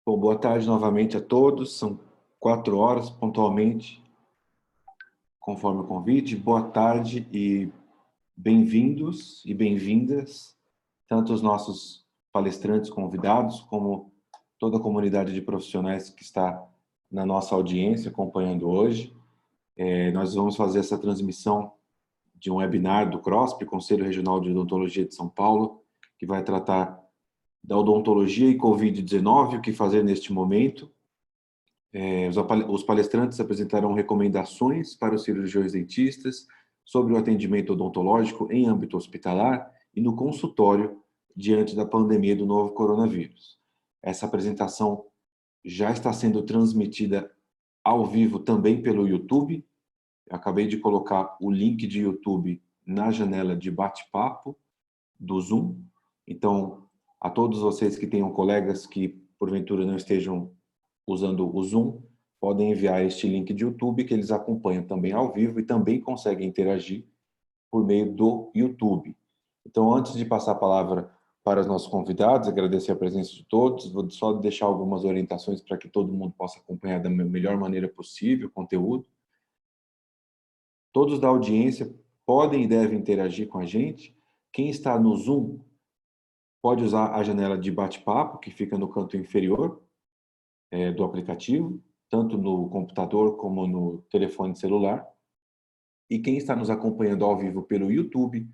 Bom, boa tarde novamente a todos. São 4 horas, pontualmente, conforme o convite. Boa tarde e bem-vindos e bem-vindas, tanto os nossos palestrantes convidados, como toda a comunidade de profissionais que está na nossa audiência acompanhando hoje. Nós vamos fazer essa transmissão de um webinar do CROSP, Conselho Regional de Odontologia de São Paulo, que vai tratar da odontologia e Covid-19, o que fazer neste momento. Os palestrantes apresentarão recomendações para os cirurgiões dentistas sobre o atendimento odontológico em âmbito hospitalar e no consultório diante da pandemia do novo coronavírus. Essa apresentação já está sendo transmitida ao vivo também pelo YouTube. Eu acabei de colocar o link de YouTube na janela de bate-papo do Zoom. Então, a todos vocês que tenham colegas que, porventura, não estejam usando o Zoom, podem enviar este link de YouTube que eles acompanham também ao vivo e também conseguem interagir por meio do YouTube. Então, antes de passar a palavra para os nossos convidados, agradecer a presença de todos, vou só deixar algumas orientações para que todo mundo possa acompanhar da melhor maneira possível o conteúdo. Todos da audiência podem e devem interagir com a gente. Quem está no Zoom pode usar a janela de bate-papo, que fica no canto inferior do aplicativo, tanto no computador como no telefone celular. E quem está nos acompanhando ao vivo pelo YouTube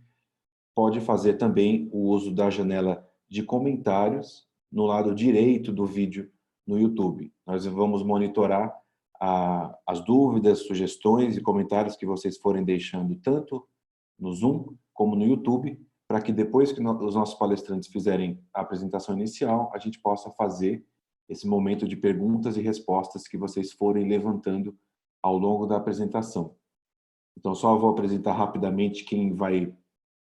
pode fazer também o uso da janela de comentários no lado direito do vídeo no YouTube. Nós vamos monitorar as dúvidas, sugestões e comentários que vocês forem deixando tanto no Zoom como no YouTube, para que depois que os nossos palestrantes fizerem a apresentação inicial, a gente possa fazer esse momento de perguntas e respostas que vocês forem levantando ao longo da apresentação. Então, só vou apresentar rapidamente quem vai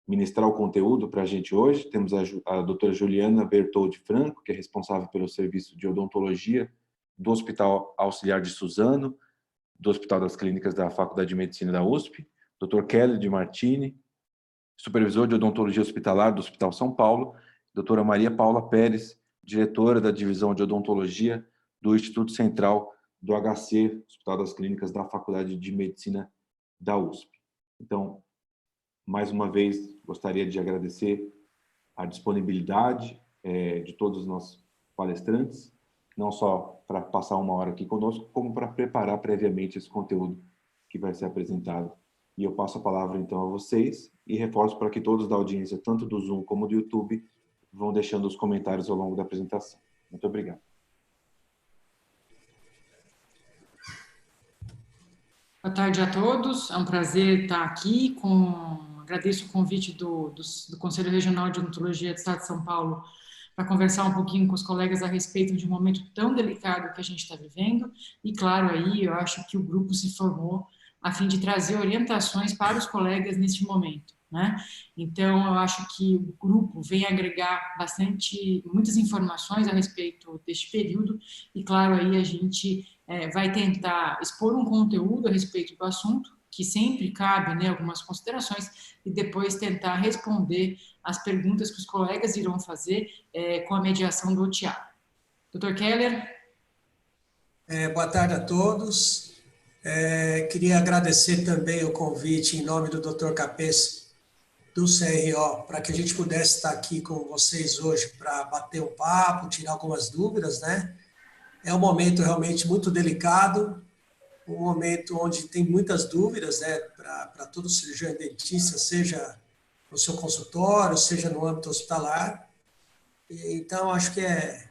ministrar o conteúdo para a gente hoje. Temos a doutora Juliana Bertoldi Franco, que é responsável pelo serviço de odontologia do Hospital Auxiliar de Suzano, do Hospital das Clínicas da Faculdade de Medicina da USP, Dr. Kelly de Martini, supervisor de odontologia hospitalar do Hospital São Paulo, doutora Maria Paula Pérez, diretora da divisão de odontologia do Instituto Central do HC, Hospital das Clínicas da Faculdade de Medicina da USP. Então, mais uma vez, gostaria de agradecer a disponibilidade de todos os nossos palestrantes, não só para passar uma hora aqui conosco, como para preparar previamente esse conteúdo que vai ser apresentado. E eu passo a palavra, então, a vocês e reforço para que todos da audiência, tanto do Zoom como do YouTube, vão deixando os comentários ao longo da apresentação. Muito obrigado. Boa tarde a todos, é um prazer estar aqui. Agradeço o convite do Conselho Regional de Odontologia do Estado de São Paulo para conversar um pouquinho com os colegas a respeito de um momento tão delicado que a gente está vivendo. E, claro, aí eu acho que o grupo se formou a fim de trazer orientações para os colegas neste momento, né? Então, eu acho que o grupo vem agregar muitas informações a respeito deste período e, claro, aí a gente vai tentar expor um conteúdo a respeito do assunto, que sempre cabe, né, algumas considerações, e depois tentar responder as perguntas que os colegas irão fazer com a mediação do Tiago. Dr. Keller? Boa tarde a todos. Queria agradecer também o convite em nome do Dr. Capês, do CRO, para que a gente pudesse estar aqui com vocês hoje para bater um papo, tirar algumas dúvidas, né? É um momento realmente muito delicado, um momento onde tem muitas dúvidas, né, para todo cirurgião dentista, seja no seu consultório, seja no âmbito hospitalar. Então, acho que é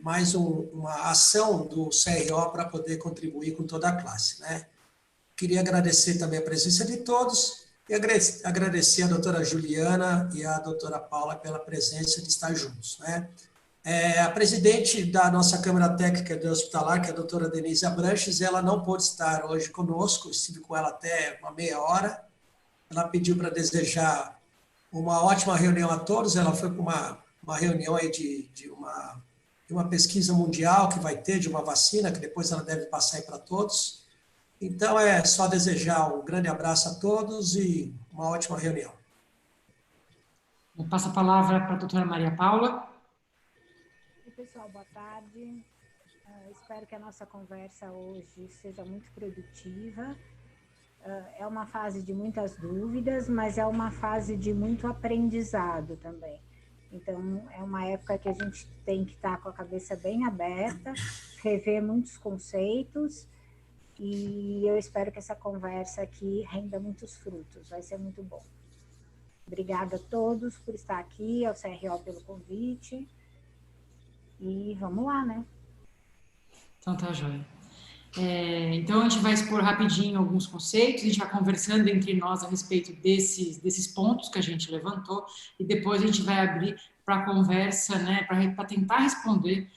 mais uma ação do CRO para poder contribuir com toda a classe, né? Queria agradecer também a presença de todos e agradecer a doutora Juliana e a doutora Paula pela presença de estar juntos, né? A presidente da nossa Câmara Técnica do Hospitalar, que é a doutora Denise Abranches, ela não pôde estar hoje conosco, estive com ela até uma meia hora. Ela pediu para desejar uma ótima reunião a todos. Ela foi para uma reunião aí de uma pesquisa mundial que vai ter, de uma vacina, que depois ela deve passar aí para todos. Então, é só desejar um grande abraço a todos e uma ótima reunião. Eu passo a palavra para a doutora Maria Paula. Oi, pessoal, boa tarde. Espero que a nossa conversa hoje seja muito produtiva. É uma fase de muitas dúvidas, mas é uma fase de muito aprendizado também. Então, é uma época que a gente tem que estar com a cabeça bem aberta, rever muitos conceitos, e eu espero que essa conversa aqui renda muitos frutos, vai ser muito bom. Obrigada a todos por estar aqui, ao CRO pelo convite, e vamos lá, né? Então tá joia. Então a gente vai expor rapidinho alguns conceitos, a gente vai conversando entre nós a respeito desses pontos que a gente levantou, e depois a gente vai abrir para a conversa, né, para tentar responder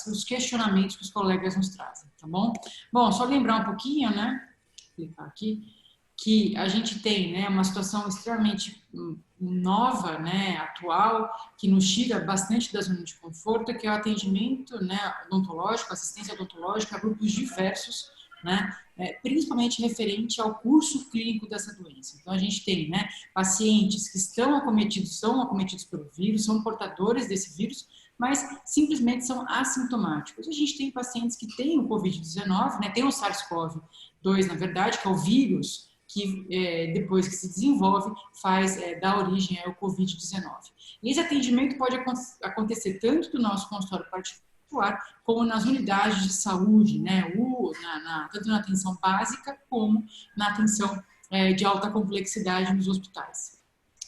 os questionamentos que os colegas nos trazem, tá bom? Bom, só lembrar um pouquinho, né, clicar aqui, que a gente tem, né, uma situação extremamente nova, né, atual, que nos tira bastante da zona de conforto, que é o atendimento, né, odontológico, assistência odontológica a grupos diversos, né, principalmente referente ao curso clínico dessa doença. Então, a gente tem, né, pacientes que são acometidos pelo vírus, são portadores desse vírus, mas simplesmente são assintomáticos. A gente tem pacientes que têm o Covid-19, né, tem o SARS-CoV-2, na verdade, que é o vírus que depois que se desenvolve, dá origem ao Covid-19. E esse atendimento pode acontecer tanto do nosso consultório particular, como nas unidades de saúde, né, tanto na atenção básica, como na atenção de alta complexidade nos hospitais.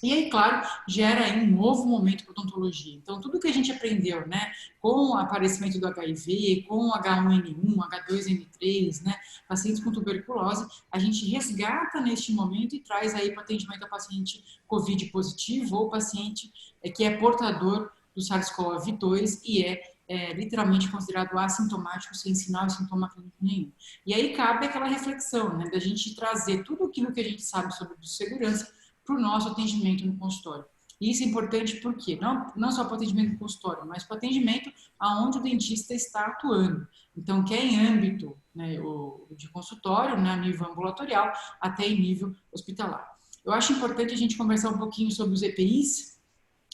E aí, claro, gera aí um novo momento para a odontologia. Então, tudo que a gente aprendeu, né, com o aparecimento do HIV, com o H1N1, H2N3, né, pacientes com tuberculose, a gente resgata neste momento e traz aí para atendimento a paciente COVID positivo ou paciente que é portador do SARS-CoV-2 e literalmente considerado assintomático, sem sinal e sintoma clínico nenhum. E aí cabe aquela reflexão, né, da gente trazer tudo aquilo que a gente sabe sobre segurança para o nosso atendimento no consultório. E isso é importante porque não só para o atendimento no consultório, mas para o atendimento aonde o dentista está atuando. Então, que é em âmbito, né, de consultório, né, a nível ambulatorial, até em nível hospitalar. Eu acho importante a gente conversar um pouquinho sobre os EPIs,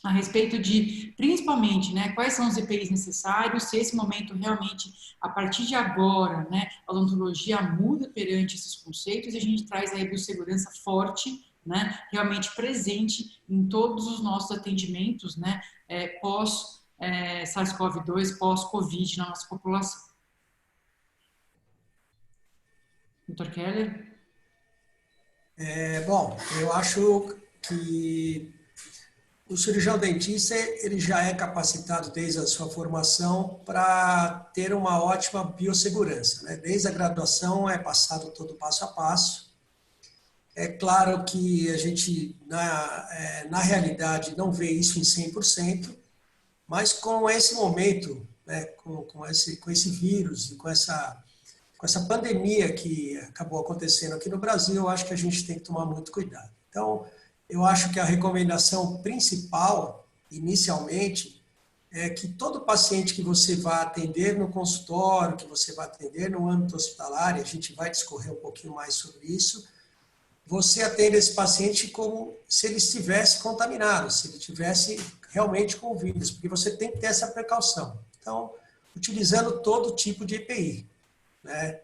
a respeito de, principalmente, né, quais são os EPIs necessários, se esse momento realmente, a partir de agora, né, a odontologia muda perante esses conceitos e a gente traz a biossegurança forte, né, realmente presente em todos os nossos atendimentos, né, pós SARS-CoV-2, pós-Covid na nossa população. Dr. Keller? Bom, eu acho que o cirurgião dentista ele já é capacitado desde a sua formação para ter uma ótima biossegurança, né? Desde a graduação é passado todo passo a passo. É claro que a gente, na realidade, não vê isso em 100%, mas com esse momento, né, com esse vírus e com essa pandemia que acabou acontecendo aqui no Brasil, eu acho que a gente tem que tomar muito cuidado. Então, eu acho que a recomendação principal, inicialmente, é que todo paciente que você vai atender no consultório, que você vai atender no âmbito hospitalar, e a gente vai discorrer um pouquinho mais sobre isso, você atende esse paciente como se ele estivesse contaminado, se ele estivesse realmente com o vírus, porque você tem que ter essa precaução. Então, utilizando todo tipo de EPI, né?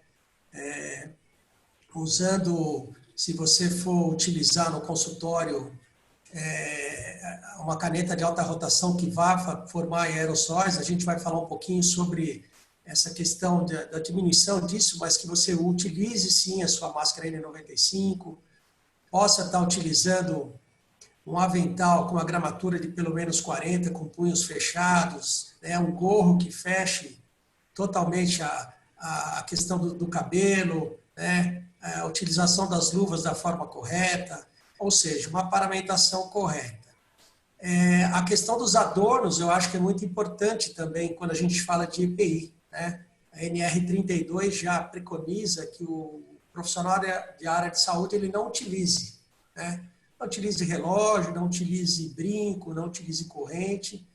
Usando, se você for utilizar no consultório uma caneta de alta rotação que vá formar aerossóis, a gente vai falar um pouquinho sobre essa questão da diminuição disso, mas que você utilize sim a sua máscara N95, possa estar utilizando um avental com uma gramatura de pelo menos 40, com punhos fechados, né, um gorro que feche totalmente a questão do cabelo, né, a utilização das luvas da forma correta, ou seja, uma paramentação correta. A questão dos adornos, eu acho que é muito importante também quando a gente fala de EPI, né? A NR32 já preconiza que o profissional de área de saúde ele não utilize, né? Não utilize relógio, não utilize brinco, não utilize corrente.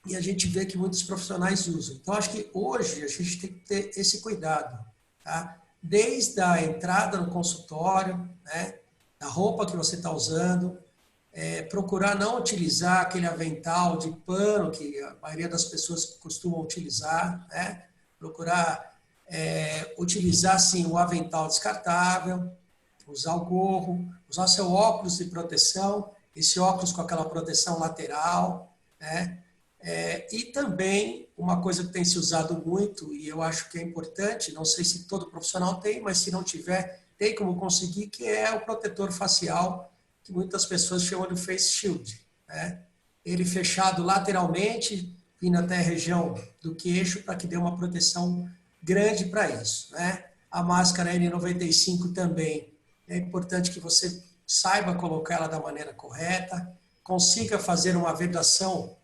E a gente vê que muitos profissionais usam. Então, acho que hoje a gente tem que ter esse cuidado, tá? Desde a entrada no consultório, né? Da roupa que você está usando, procurar não utilizar aquele avental de pano que a maioria das pessoas costumam utilizar, né? Procurar utilizar, sim, o avental descartável, usar o gorro, usar seu óculos de proteção, esse óculos com aquela proteção lateral, né? E também, uma coisa que tem se usado muito, e eu acho que é importante, não sei se todo profissional tem, mas se não tiver, tem como conseguir, que é o protetor facial, que muitas pessoas chamam de face shield, né? Ele fechado lateralmente, vindo até a região do queixo, para que dê uma proteção grande para isso, né? A máscara N95 também, é importante que você saiba colocar ela da maneira correta, consiga fazer uma vedação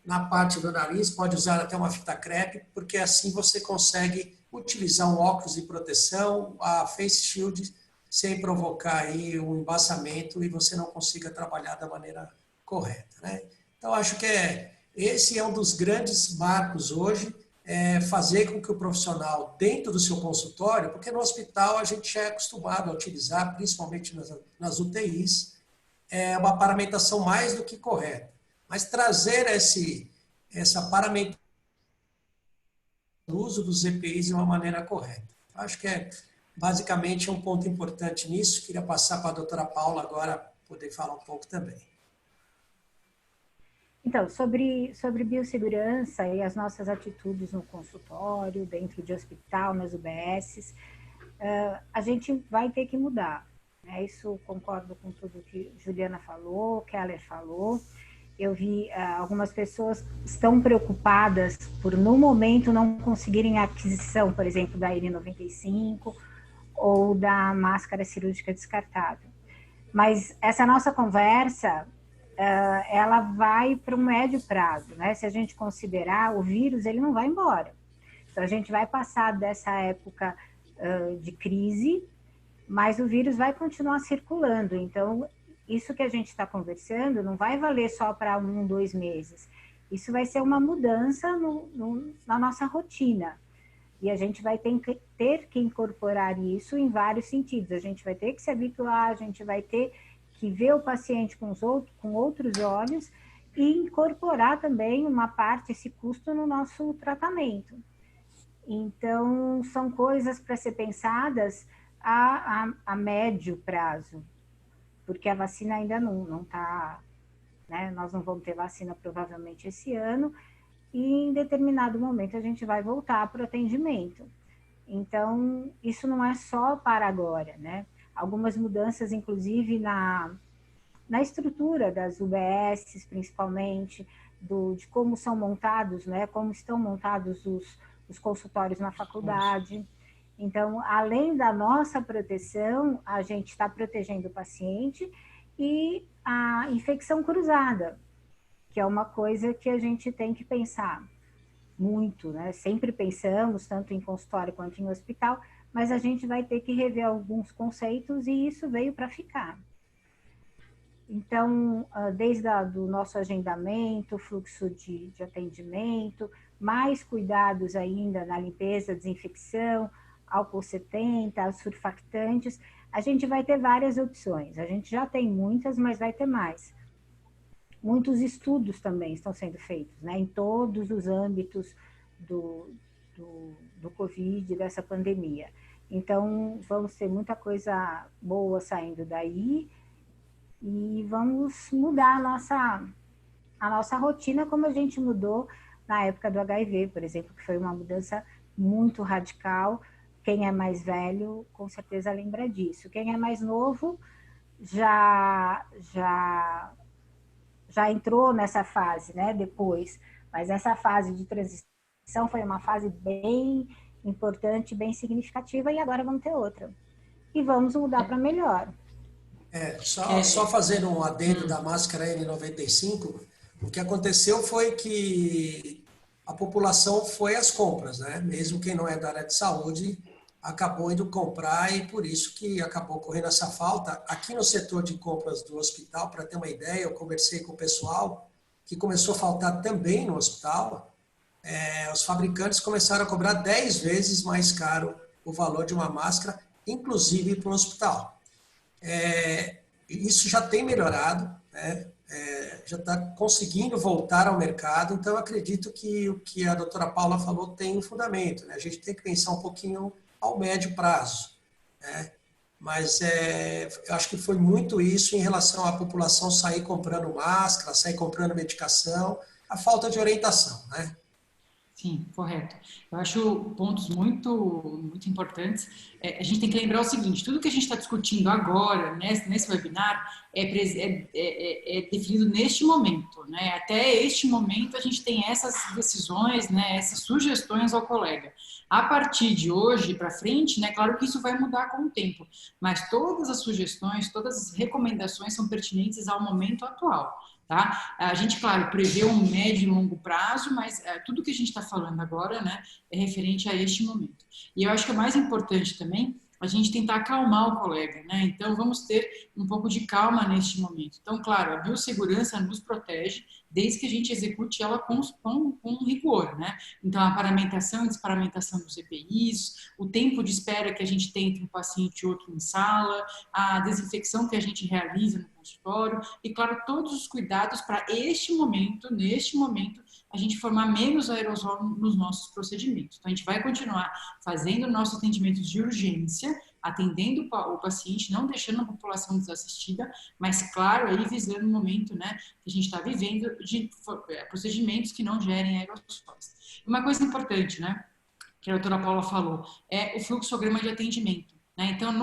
na parte do nariz, pode usar até uma fita crepe, porque assim você consegue utilizar um óculos de proteção, a face shield, sem provocar aí um embaçamento e você não consiga trabalhar da maneira correta, né? Então, acho que esse é um dos grandes marcos hoje, fazer com que o profissional, dentro do seu consultório, porque no hospital a gente já é acostumado a utilizar, principalmente nas UTIs, uma paramentação mais do que correta. Mas trazer essa paramentação do uso dos EPIs de uma maneira correta. Acho que basicamente um ponto importante nisso. Queria passar para a doutora Paula agora poder falar um pouco também. Então, sobre biossegurança e as nossas atitudes no consultório, dentro de hospital, nas UBSs, a gente vai ter que mudar. Né? Isso concordo com tudo que Juliana falou, Keller falou. Eu vi algumas pessoas estão preocupadas por, no momento, não conseguirem a aquisição, por exemplo, da N95 ou da máscara cirúrgica descartável. Mas essa nossa conversa, ela vai para um médio prazo, né? Se a gente considerar, o vírus, ele não vai embora. Então, a gente vai passar dessa época de crise, mas o vírus vai continuar circulando. Então, isso que a gente está conversando não vai valer só para 1, 2 meses. Isso vai ser uma mudança na nossa rotina. E a gente vai ter que incorporar isso em vários sentidos. A gente vai ter que se habituar, a gente vai ter que ver o paciente com outros olhos e incorporar também uma parte, esse custo, no nosso tratamento. Então, são coisas para ser pensadas a médio prazo, porque a vacina ainda não está, né? Nós não vamos ter vacina provavelmente esse ano, e em determinado momento a gente vai voltar para o atendimento. Então, isso não é só para agora, né? Algumas mudanças, inclusive, na estrutura das UBSs, principalmente, de como são montados, né? Como estão montados os consultórios na faculdade. Então, além da nossa proteção, a gente está protegendo o paciente e a infecção cruzada, que é uma coisa que a gente tem que pensar muito, né? Sempre pensamos, tanto em consultório quanto em hospital, mas a gente vai ter que rever alguns conceitos e isso veio para ficar. Então, desde do nosso agendamento, fluxo de atendimento, mais cuidados ainda na limpeza, desinfecção, álcool 70, os surfactantes, a gente vai ter várias opções. A gente já tem muitas, mas vai ter mais. Muitos estudos também estão sendo feitos, né, em todos os âmbitos do Covid, dessa pandemia. Então, vamos ter muita coisa boa saindo daí e vamos mudar a nossa rotina, como a gente mudou na época do HIV, por exemplo, que foi uma mudança muito radical. Quem é mais velho, com certeza lembra disso. Quem é mais novo já entrou nessa fase, né, depois. Mas essa fase de transição foi uma fase bem importante, bem significativa, e agora vamos ter outra. E vamos mudar para melhor. Só fazendo um adendo da máscara N95, o que aconteceu foi que a população foi às compras, né? Mesmo quem não é da área de saúde acabou indo comprar, e por isso que acabou ocorrendo essa falta. Aqui no setor de compras do hospital, para ter uma ideia, eu conversei com o pessoal que começou a faltar também no hospital. Os fabricantes começaram a cobrar 10 vezes mais caro o valor de uma máscara, inclusive para o hospital. Isso já tem melhorado, né? Já está conseguindo voltar ao mercado, então eu acredito que o que a doutora Paula falou tem um fundamento, né? A gente tem que pensar um pouquinho ao médio prazo, né? Mas eu acho que foi muito isso em relação à população sair comprando máscara, sair comprando medicação, a falta de orientação, né? Sim, correto. Eu acho pontos muito importantes. A gente tem que lembrar o seguinte: tudo que a gente está discutindo agora, nesse webinar, é definido neste momento, né? Até este momento, a gente tem essas decisões, né, essas sugestões ao colega. A partir de hoje para frente, né, claro que isso vai mudar com o tempo, mas todas as sugestões, todas as recomendações são pertinentes ao momento atual. Tá? A gente, claro, prevê um médio e longo prazo, mas tudo que a gente está falando agora, né, é referente a este momento. E eu acho que o mais importante também a gente tentar acalmar o colega, né? Então, vamos ter um pouco de calma neste momento. Então, claro, a biossegurança nos protege, desde que a gente execute ela com rigor, né? Então, a paramentação e desparamentação dos EPIs, o tempo de espera que a gente tem entre um paciente e outro em sala, a desinfecção que a gente realiza no consultório e, claro, todos os cuidados para neste momento, a gente formar menos aerosol nos nossos procedimentos. Então, a gente vai continuar fazendo nossos atendimentos de urgência, atendendo o paciente, não deixando a população desassistida, mas, claro, aí visando o momento, né, que a gente está vivendo de procedimentos que não gerem aerossóis. Uma coisa importante, né, que a doutora Paula falou, é o fluxograma de atendimento. Então,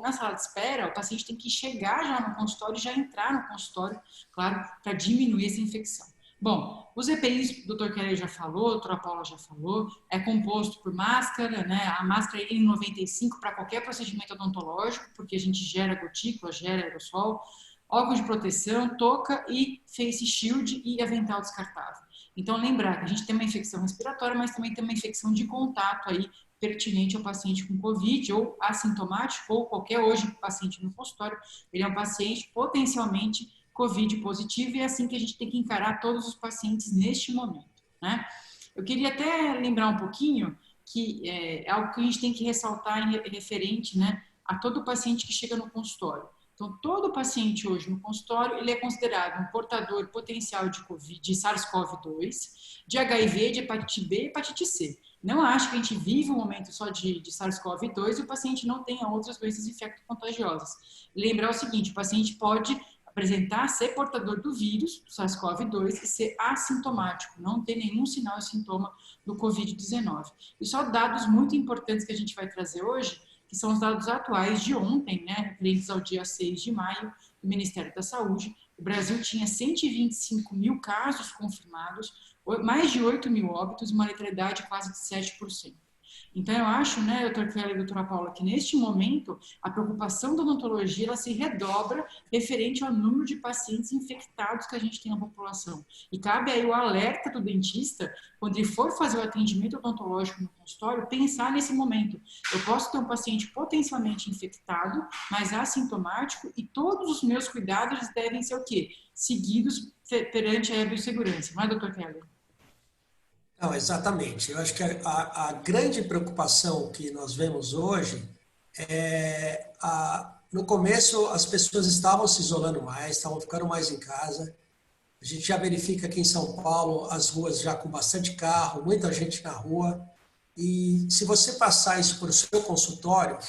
na sala de espera, o paciente tem que chegar já no consultório e já entrar no consultório, claro, para diminuir essa infecção. Bom, os EPIs, o doutor Keller já falou, a doutora Paula já falou, é composto por máscara, né? A máscara é N95 para qualquer procedimento odontológico, porque a gente gera gotícula, gera aerossol, óculos de proteção, touca e face shield e avental descartável. Então, lembrar que a gente tem uma infecção respiratória, mas também tem uma infecção de contato aí, pertinente ao paciente com Covid ou assintomático, ou qualquer hoje paciente no consultório, ele é um paciente potencialmente Covid positivo, e é assim que a gente tem que encarar todos os pacientes neste momento, né? Eu queria até lembrar um pouquinho que é algo que a gente tem que ressaltar em referente, né, a todo paciente que chega no consultório. Então, todo paciente hoje no consultório, ele é considerado um portador potencial de COVID, de SARS-CoV-2, de HIV, de hepatite B e hepatite C. Não acho que a gente vive um momento só de SARS-CoV-2 e o paciente não tenha outras doenças infecto-contagiosas. Lembrar o seguinte, o paciente pode apresentar, ser portador do vírus, do SARS-CoV-2, e ser assintomático, não ter nenhum sinal e sintoma do Covid-19. E só dados muito importantes que a gente vai trazer hoje, que são os dados atuais de ontem, né, referentes ao dia 6 de maio, do Ministério da Saúde. O Brasil tinha 125 mil casos confirmados, mais de 8 mil óbitos e uma letalidade quase de 7%. Então, eu acho, né, doutor Keller e doutora Paula, que neste momento a preocupação da odontologia ela se redobra referente ao número de pacientes infectados que a gente tem na população. E cabe aí o alerta do dentista, quando ele for fazer o atendimento odontológico no consultório, pensar nesse momento. Eu posso ter um paciente potencialmente infectado, mas assintomático, e todos os meus cuidados devem ser o quê? Seguidos perante a biossegurança. Não é, doutor Keller? Não, exatamente. Eu acho que a grande preocupação que nós vemos hoje é, no começo as pessoas estavam se isolando mais, estavam ficando mais em casa. A gente já verifica aqui em São Paulo as ruas já com bastante carro, muita gente na rua. E se você passar isso para o seu consultório,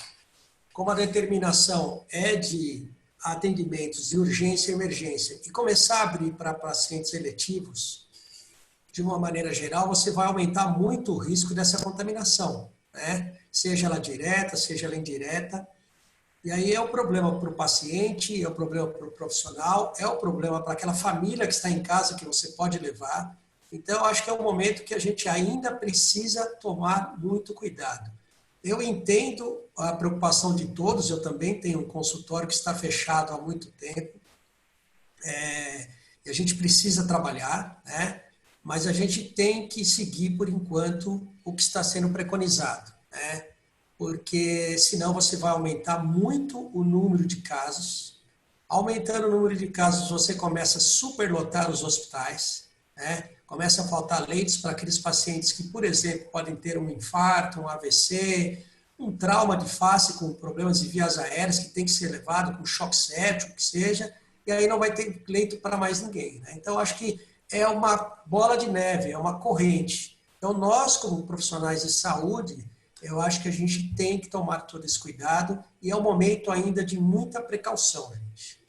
como a determinação é de atendimentos de urgência e emergência, e começar a abrir para pacientes eletivos, de uma maneira geral, você vai aumentar muito o risco dessa contaminação, né? Seja ela direta, seja ela indireta. E aí é o problema para o paciente, é o problema para o profissional, é o problema para aquela família que está em casa que você pode levar. Então, eu acho que é um momento que a gente ainda precisa tomar muito cuidado. Eu entendo a preocupação de todos, eu também tenho um consultório que está fechado há muito tempo, e a gente precisa trabalhar, né? Mas a gente tem que seguir, por enquanto, o que está sendo preconizado, né? Porque senão você vai aumentar muito o número de casos. Aumentando o número de casos, você começa a superlotar os hospitais, né? Começa a faltar leitos para aqueles pacientes que, por exemplo, podem ter um infarto, um AVC, um trauma de face com problemas de vias aéreas que tem que ser levado com choque séptico, que seja, e aí não vai ter leito para mais ninguém, né? Então, acho que é uma bola de neve, é uma corrente. Então, nós, como profissionais de saúde, eu acho que a gente tem que tomar todo esse cuidado e é um momento ainda de muita precaução, gente.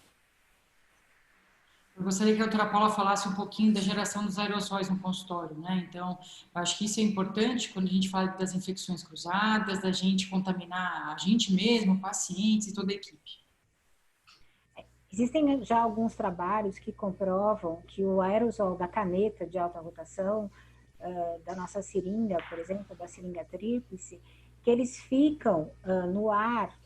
Eu gostaria que a doutora Paula falasse um pouquinho da geração dos aerossóis no consultório, né? Então, eu acho que isso é importante quando a gente fala das infecções cruzadas, da gente contaminar a gente mesmo, pacientes e toda a equipe. Existem já alguns trabalhos que comprovam que o aerosol da caneta de alta rotação, da nossa seringa, por exemplo, da seringa tríplice, que eles ficam no ar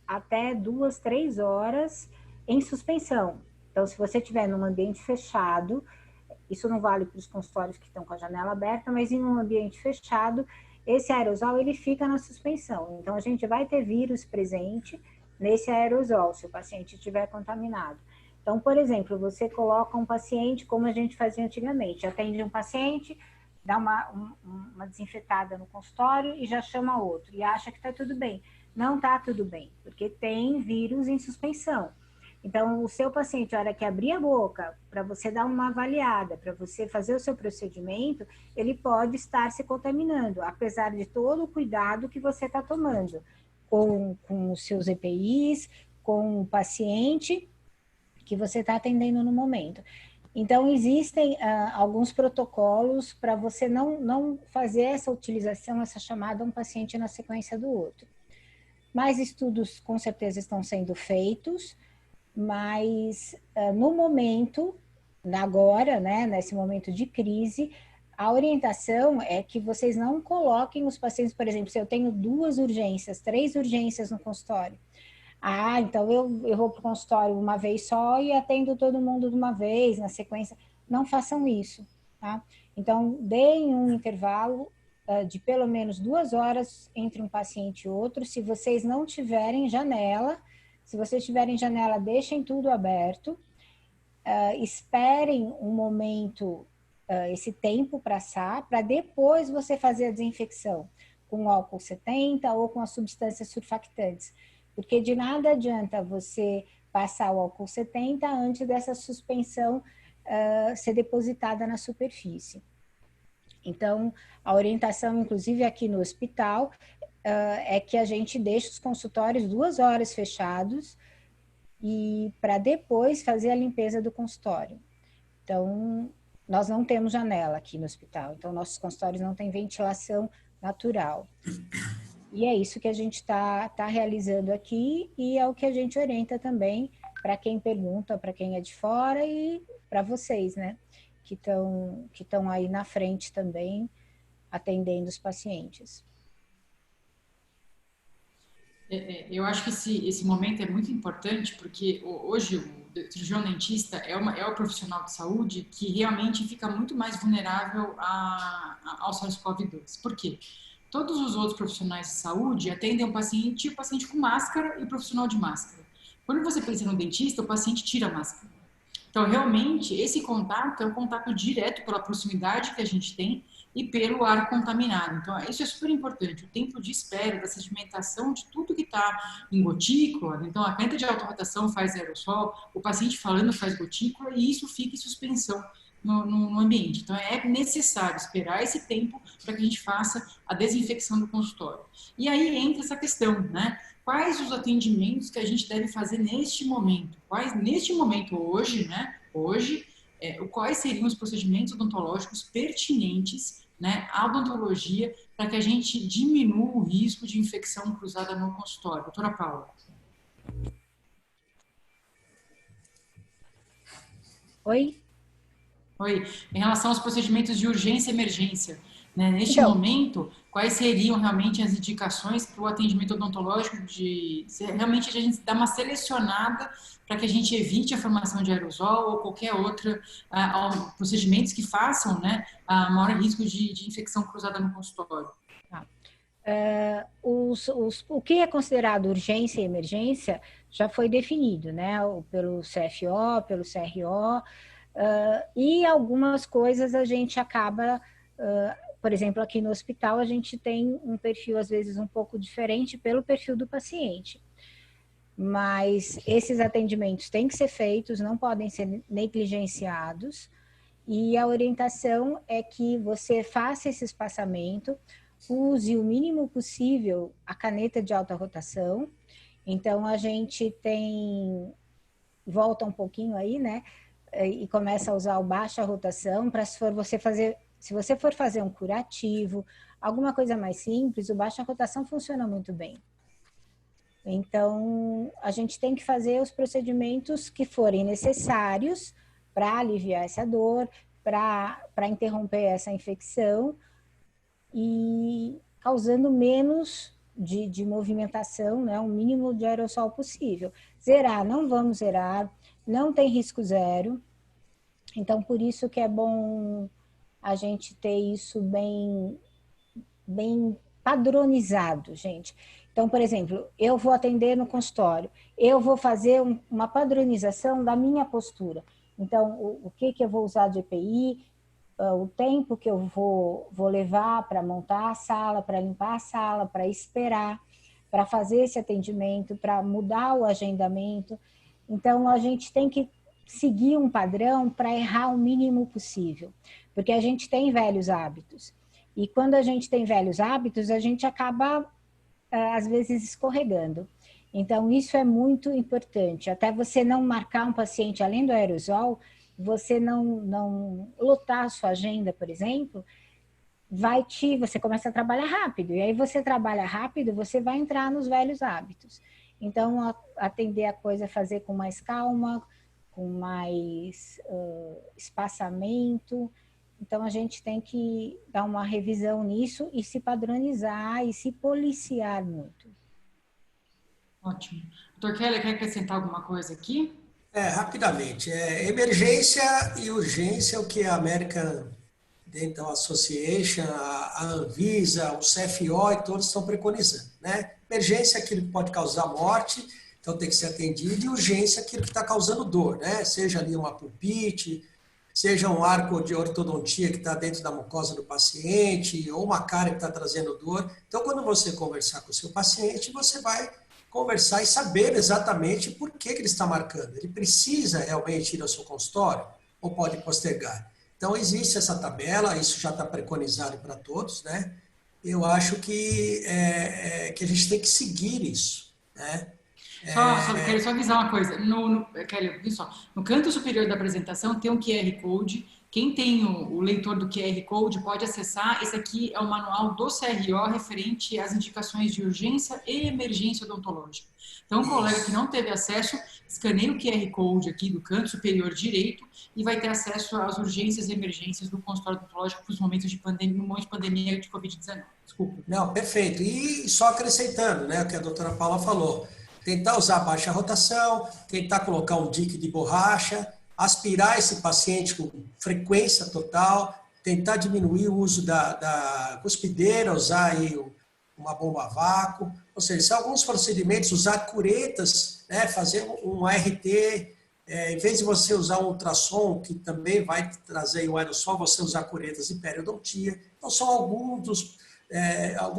até 2, 3 horas em suspensão. Então, se você estiver num ambiente fechado, isso não vale para os consultórios que estão com a janela aberta, mas em um ambiente fechado, esse aerosol ele fica na suspensão. Então, a gente vai ter vírus presente nesse aerosol, se o paciente estiver contaminado. Então, por exemplo, você coloca um paciente, como a gente fazia antigamente, atende um paciente, dá uma desinfetada no consultório e já chama outro, e acha que está tudo bem. Não está tudo bem, porque tem vírus em suspensão. Então, o seu paciente, a hora que abrir a boca, para você dar uma avaliada, para você fazer o seu procedimento, ele pode estar se contaminando, apesar de todo o cuidado que você está tomando com os seus EPIs, com o paciente que você está atendendo no momento. Então, existem alguns protocolos para você não fazer essa utilização, essa chamada a um paciente na sequência do outro. Mais estudos, com certeza, estão sendo feitos, mas no momento, agora, né, nesse momento de crise, a orientação é que vocês não coloquem os pacientes, por exemplo, se eu tenho 2 urgências, 3 urgências no consultório. Ah, então eu vou para o consultório uma vez só e atendo todo mundo de uma vez, na sequência. Não façam isso, tá? Então, deem um intervalo de pelo menos 2 horas entre um paciente e outro. Se vocês não tiverem janela, se vocês tiverem janela, deixem tudo aberto. Esperem um momento, esse tempo passar, para depois você fazer a desinfecção com álcool 70 ou com as substâncias surfactantes. Porque de nada adianta você passar o álcool 70 antes dessa suspensão ser depositada na superfície. Então, a orientação, inclusive aqui no hospital, é que a gente deixe os consultórios 2 horas fechados e para depois fazer a limpeza do consultório. Então, nós não temos janela aqui no hospital, então nossos consultórios não têm ventilação natural. E é isso que a gente está realizando aqui e é o que a gente orienta também para quem pergunta, para quem é de fora e para vocês, né? Que estão aí na frente também, atendendo os pacientes. Eu acho que esse momento é muito importante, porque hoje o cirurgião dentista é o profissional de saúde que realmente fica muito mais vulnerável ao SARS-CoV-2. Por quê? Todos os outros profissionais de saúde atendem o paciente com máscara e o profissional de máscara. Quando você pensa no dentista, o paciente tira a máscara. Então, realmente, esse contato é um contato direto pela proximidade que a gente tem e pelo ar contaminado. Então, isso é super importante. O tempo de espera, da sedimentação de tudo que está em gotícula. Então, a caneta de alta rotação faz aerossol, o paciente falando faz gotícula e isso fica em suspensão no ambiente. Então, é necessário esperar esse tempo para que a gente faça a desinfecção do consultório. E aí entra essa questão, né? Quais os atendimentos que a gente deve fazer neste momento? Neste momento, hoje, né? Quais seriam os procedimentos odontológicos pertinentes, né, à odontologia para que a gente diminua o risco de infecção cruzada no consultório? Doutora Paula. Oi? Oi. Em relação aos procedimentos de urgência e emergência, né, neste momento, quais seriam realmente as indicações para o atendimento odontológico realmente a gente dar uma selecionada para que a gente evite a formação de aerosol ou qualquer outro procedimentos que façam, né, a maior risco de infecção cruzada no consultório? O que é considerado urgência e emergência já foi definido, né, pelo CFO, pelo CRO, e algumas coisas a gente acaba... por exemplo, aqui no hospital, a gente tem um perfil, às vezes, um pouco diferente pelo perfil do paciente. mas esses atendimentos têm que ser feitos, não podem ser negligenciados, e a orientação é que você faça esse espaçamento, use o mínimo possível a caneta de alta rotação. Então, a gente volta um pouquinho aí, né, e começa a usar o baixa rotação, para se você for fazer um curativo, alguma coisa mais simples, o baixa rotação funciona muito bem. Então, a gente tem que fazer os procedimentos que forem necessários para aliviar essa dor, para interromper essa infecção e causando menos de movimentação, né, o mínimo de aerossol possível. Zerar, não vamos zerar, não tem risco zero. Então, por isso que é bom a gente ter isso bem padronizado, gente. Então, por exemplo, eu vou atender no consultório, eu vou fazer uma padronização da minha postura. Então, o que eu vou usar de EPI, o tempo que eu vou levar para montar a sala, para limpar a sala, para esperar, para fazer esse atendimento, para mudar o agendamento. Então, a gente tem que seguir um padrão para errar o mínimo possível, porque a gente tem velhos hábitos. E quando a gente tem velhos hábitos, a gente acaba, às vezes, escorregando. Então, isso é muito importante. Até você não marcar um paciente além do aerosol, você não lotar a sua agenda, por exemplo, você começa a trabalhar rápido. E aí você trabalha rápido, você vai entrar nos velhos hábitos. Então, atender a coisa, fazer com mais calma, com mais espaçamento. Então, a gente tem que dar uma revisão nisso e se padronizar e se policiar muito. Ótimo. Dr. Keller, quer acrescentar alguma coisa aqui? Rapidamente. Emergência e urgência, o que a American Dental Association, a Anvisa, o CFO e todos estão preconizando, né? Emergência é aquilo que pode causar morte, então tem que ser atendido, e urgência é aquilo que está causando dor, né? Seja ali uma pulpite, seja um arco de ortodontia que está dentro da mucosa do paciente, ou uma cárie que está trazendo dor. Então, quando você conversar com o seu paciente, você vai conversar e saber exatamente por que ele está marcando. Ele precisa realmente ir ao seu consultório ou pode postergar? Então, existe essa tabela, isso já está preconizado para todos, né? Eu acho que a gente tem que seguir isso, né? Quero só avisar uma coisa. Kelly, só. No canto superior da apresentação tem um QR Code. Quem tem o leitor do QR Code pode acessar. Esse aqui é o manual do CRO referente às indicações de urgência e emergência odontológica. Então, o colega que não teve acesso, escaneia o QR Code aqui do canto superior direito e vai ter acesso às urgências e emergências do consultório odontológico para os momentos de pandemia, no momento de pandemia de Covid-19. Desculpa. Não, perfeito. E só acrescentando, né, o que a doutora Paula falou. Tentar usar baixa rotação, tentar colocar um dique de borracha, aspirar esse paciente com frequência total, tentar diminuir o uso da cuspideira, usar aí uma bomba a vácuo, ou seja, são alguns procedimentos, usar curetas, né, fazer um ART, em vez de você usar um ultrassom, que também vai trazer o aerossol, você usar curetas de periodontia. Então, são algumas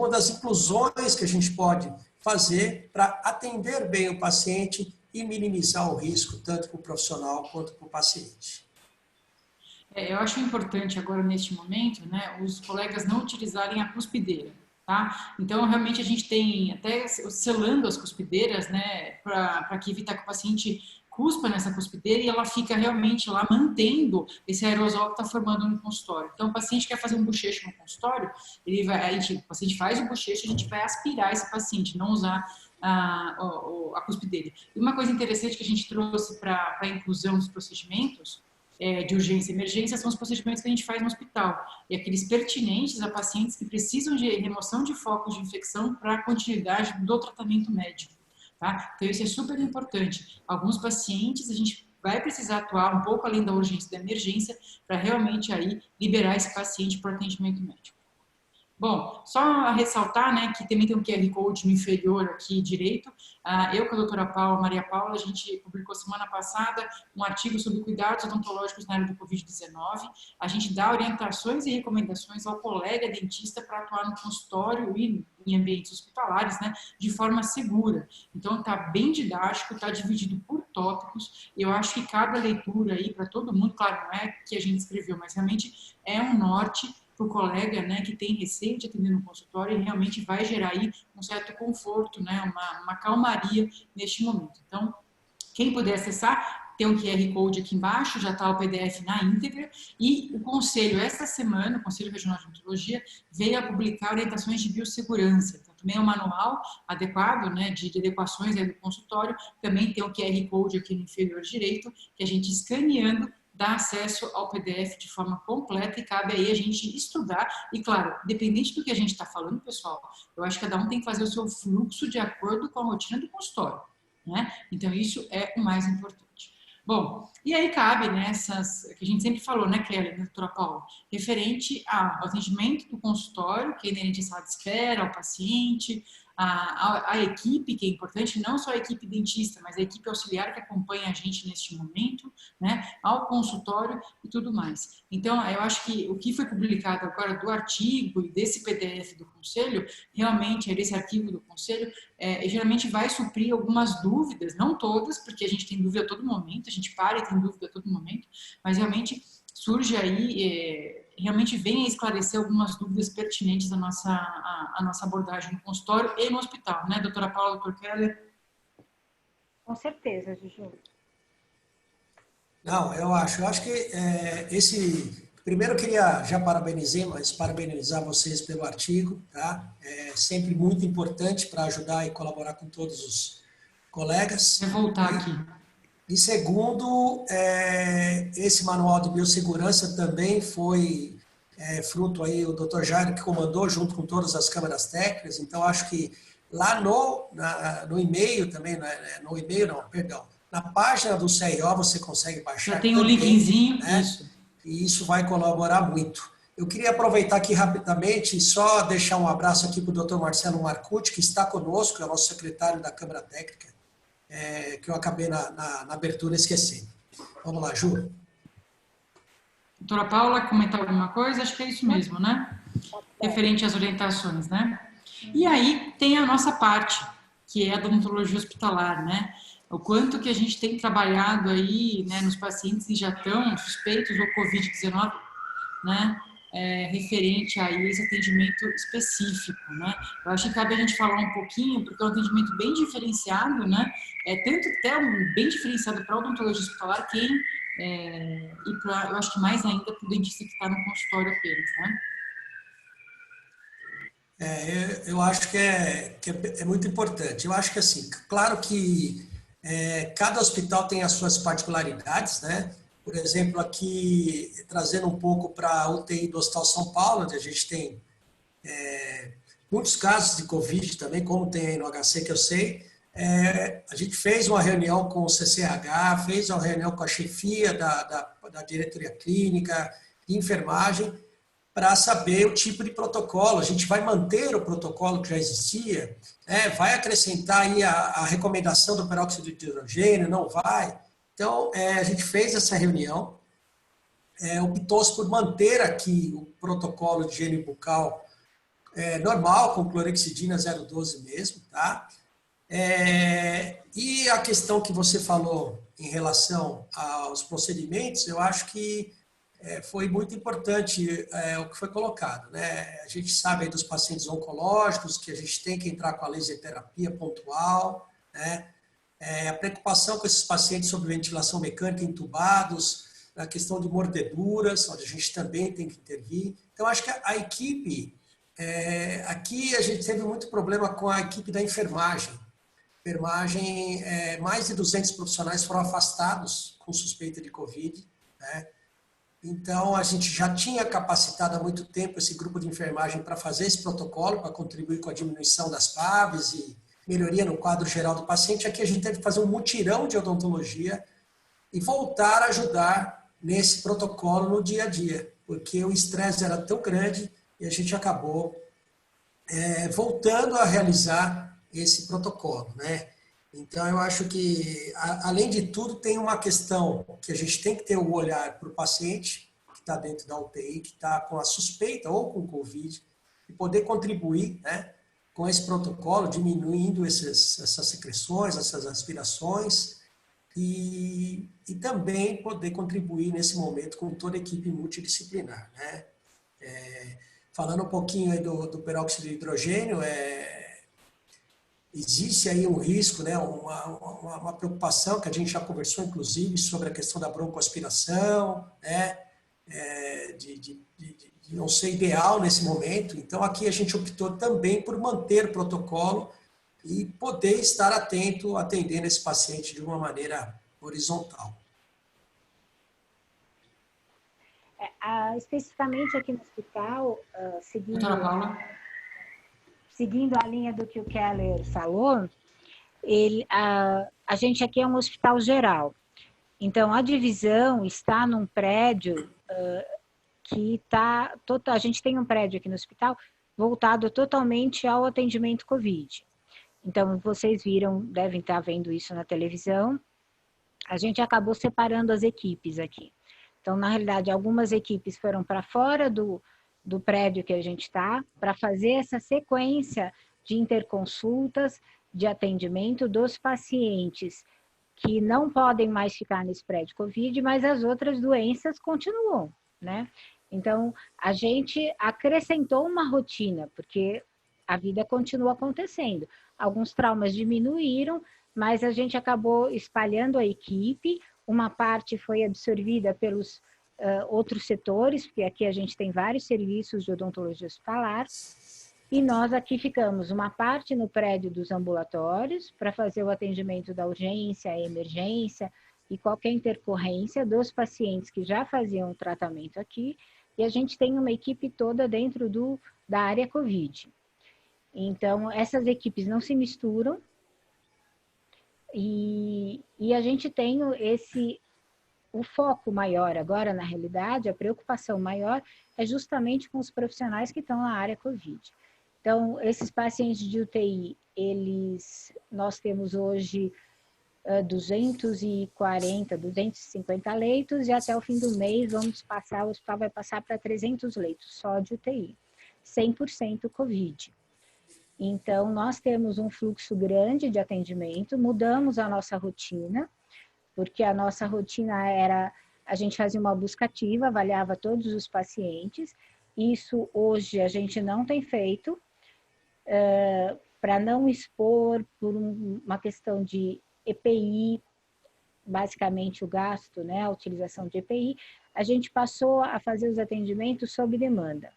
das inclusões que a gente pode fazer para atender bem o paciente e minimizar o risco, tanto para o profissional quanto para o paciente. Eu acho importante agora, neste momento, né, os colegas não utilizarem a cuspideira, tá? Então, realmente, a gente tem até selando as cuspideiras, né, para que evitar que o paciente cuspa nessa cuspideira e ela fica realmente lá mantendo esse aerosol que está formando no consultório. Então, o paciente quer fazer um bochecho no consultório, o paciente faz o bochecho, a gente vai aspirar esse paciente, não usar a cuspideira. E uma coisa interessante que a gente trouxe para a inclusão dos procedimentos de urgência e emergência são os procedimentos que a gente faz no hospital, e aqueles pertinentes a pacientes que precisam de remoção de focos de infecção para a continuidade do tratamento médico. Tá? Então, isso é super importante. Alguns pacientes, a gente vai precisar atuar um pouco além da urgência e da emergência para realmente aí liberar esse paciente para o atendimento médico. Bom, só ressaltar, né, que também tem um QR Code no inferior aqui direito. Eu com a doutora Maria Paula, a gente publicou semana passada um artigo sobre cuidados odontológicos na área do Covid-19. A gente dá orientações e recomendações ao colega dentista para atuar no consultório e em ambientes hospitalares, né, de forma segura. Então, está bem didático, está dividido por tópicos. Eu acho que cada leitura aí para todo mundo, claro, não é que a gente escreveu, mas realmente é um norte para o colega, né, que tem receio de atender no consultório, e realmente vai gerar aí um certo conforto, né, uma calmaria neste momento. Então, quem puder acessar, tem um QR Code aqui embaixo, já está o PDF na íntegra, e o Conselho, esta semana, o Conselho Regional de Odontologia, veio a publicar orientações de biossegurança. Então, também é um manual adequado, né, de adequações aí do consultório, também tem o QR Code aqui no inferior direito, que a gente escaneando dá acesso ao PDF de forma completa e cabe aí a gente estudar. E, claro, independente do que a gente está falando, pessoal, eu acho que cada um tem que fazer o seu fluxo de acordo com a rotina do consultório, né? Então, isso é o mais importante. Bom, e aí cabe nessas, que a gente sempre falou, né, Kelly, né, doutora Paula, referente ao atendimento do consultório, que é inerente à sala de espera, ao paciente, a equipe, que é importante, não só a equipe dentista, mas a equipe auxiliar que acompanha a gente neste momento, né, ao consultório e tudo mais. Então, eu acho que o que foi publicado agora do artigo e desse PDF do Conselho, realmente, desse arquivo do Conselho, geralmente vai suprir algumas dúvidas, não todas, porque a gente tem dúvida a todo momento, a gente para e tem dúvida a todo momento, mas realmente surge aí, realmente vem a esclarecer algumas dúvidas pertinentes à nossa abordagem no consultório e no hospital, né, doutora Paula, doutor Keller? Com certeza, Juju. Não, eu acho que primeiro eu queria já parabenizar vocês pelo artigo, tá? É sempre muito importante para ajudar e colaborar com todos os colegas. Vou voltar aqui. E segundo, esse manual de biossegurança também foi fruto aí, o Dr. Jairo que comandou junto com todas as câmaras técnicas, então acho que lá no e-mail também, no e-mail não, perdão, na página do CRO você consegue baixar. Já tem um linkzinho, né? isso. E isso vai colaborar muito. Eu queria aproveitar aqui rapidamente e só deixar um abraço aqui para o Dr. Marcelo Marcucci, que está conosco, é o nosso secretário da Câmara Técnica, que eu acabei na abertura esquecendo. Vamos lá, Ju. Doutora Paula, comentar alguma coisa? Acho que é isso mesmo, né? Referente às orientações, né? E aí tem a nossa parte, que é a odontologia hospitalar, né? O quanto que a gente tem trabalhado aí, né, nos pacientes que já estão suspeitos do Covid-19, né? Referente a esse atendimento específico, né? Eu acho que cabe a gente falar um pouquinho, porque é um atendimento bem diferenciado, né? Tanto até bem diferenciado para a odontologia hospitalar, e eu acho que mais ainda para o dentista que está no consultório apenas, né? Eu acho que é muito importante. Eu acho que, assim, claro que cada hospital tem as suas particularidades, né? Por exemplo, aqui, trazendo um pouco para a UTI do Hospital São Paulo, onde a gente tem muitos casos de Covid também, como tem aí no HC, que eu sei. A gente fez uma reunião com o CCH, fez uma reunião com a chefia da diretoria clínica, de enfermagem, para saber o tipo de protocolo. A gente vai manter o protocolo que já existia, vai acrescentar aí a recomendação do peróxido de hidrogênio, não vai. Então, a gente fez essa reunião, optou-se por manter aqui o protocolo de higiene bucal normal, com clorexidina 0,12 mesmo, tá? E a questão que você falou em relação aos procedimentos, eu acho que foi muito importante o que foi colocado, né? A gente sabe aí dos pacientes oncológicos, que a gente tem que entrar com a laser terapia pontual, né? A preocupação com esses pacientes sobre ventilação mecânica entubados, a questão de mordeduras, onde a gente também tem que intervir. Então, acho que a equipe, aqui a gente teve muito problema com a equipe da enfermagem. Enfermagem, mais de 200 profissionais foram afastados com suspeita de Covid, né? Então, a gente já tinha capacitado há muito tempo esse grupo de enfermagem para fazer esse protocolo, para contribuir com a diminuição das PAVs e melhoria no quadro geral do paciente. Aqui a gente teve que fazer um mutirão de odontologia e voltar a ajudar nesse protocolo no dia a dia, porque o estresse era tão grande e a gente acabou voltando a realizar esse protocolo, né? Então, eu acho que, além de tudo, tem uma questão que a gente tem que ter o olhar para o paciente que está dentro da UTI, que está com a suspeita ou com Covid, e poder contribuir, né, com esse protocolo, diminuindo essas secreções, essas aspirações, e também poder contribuir nesse momento com toda a equipe multidisciplinar, né? Falando um pouquinho aí do peróxido de hidrogênio, existe aí um risco, né, uma preocupação que a gente já conversou, inclusive, sobre a questão da broncoaspiração, né, de não ser ideal nesse momento. Então, aqui a gente optou também por manter o protocolo e poder estar atento, atendendo esse paciente de uma maneira horizontal. Especificamente aqui no hospital, Doutora Paula. seguindo a linha do que o Keller falou, a gente aqui é um hospital geral. Então, a divisão está num prédio que está... A gente tem um prédio aqui no hospital voltado totalmente ao atendimento COVID. Então, vocês devem estar vendo isso na televisão. A gente acabou separando as equipes aqui. Então, na realidade, algumas equipes foram para fora do prédio que a gente está, para fazer essa sequência de interconsultas, de atendimento dos pacientes que não podem mais ficar nesse prédio COVID, mas as outras doenças continuam, né? Então, a gente acrescentou uma rotina, porque a vida continua acontecendo. Alguns traumas diminuíram, mas a gente acabou espalhando a equipe, uma parte foi absorvida pelos outros setores, porque aqui a gente tem vários serviços de odontologia hospitalar, e nós aqui ficamos uma parte no prédio dos ambulatórios, para fazer o atendimento da urgência, a emergência e qualquer intercorrência dos pacientes que já faziam o tratamento aqui, e a gente tem uma equipe toda dentro da área COVID. Então, essas equipes não se misturam, e a gente tem o foco maior agora, na realidade, a preocupação maior é justamente com os profissionais que estão na área COVID. Então, esses pacientes de UTI, nós temos hoje 240, 250 leitos, e até o fim do mês o hospital vai passar para 300 leitos só de UTI, 100% COVID. Então, nós temos um fluxo grande de atendimento, mudamos a nossa rotina, porque a nossa rotina era, a gente fazia uma busca ativa, avaliava todos os pacientes. Isso hoje a gente não tem feito, para não expor por uma questão de EPI, basicamente o gasto, né, a utilização de EPI, a gente passou a fazer os atendimentos sob demanda.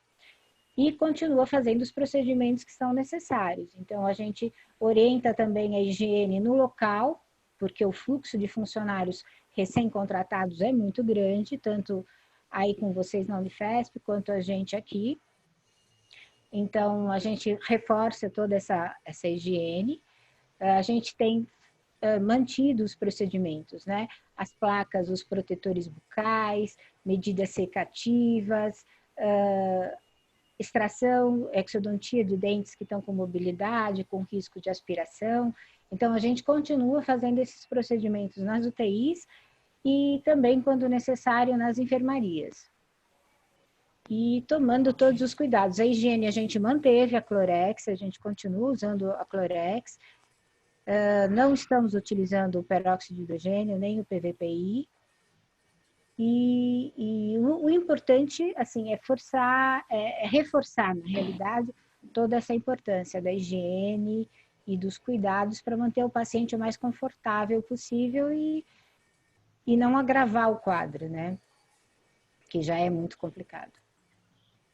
E continua fazendo os procedimentos que são necessários. Então, a gente orienta também a higiene no local, porque o fluxo de funcionários recém-contratados é muito grande, tanto aí com vocês na Unifesp, quanto a gente aqui. Então, a gente reforça toda essa higiene. A gente tem mantido os procedimentos, né? As placas, os protetores bucais, medidas secativas, extração, exodontia de dentes que estão com mobilidade, com risco de aspiração. Então, a gente continua fazendo esses procedimentos nas UTIs e também, quando necessário, nas enfermarias. E tomando todos os cuidados. A higiene a gente manteve a Clorex, a gente continua usando a Clorex. Não estamos utilizando o peróxido de hidrogênio, nem o PVPI. E o importante, assim, é reforçar, na realidade, toda essa importância da higiene e dos cuidados para manter o paciente o mais confortável possível e não agravar o quadro, né? Que já é muito complicado.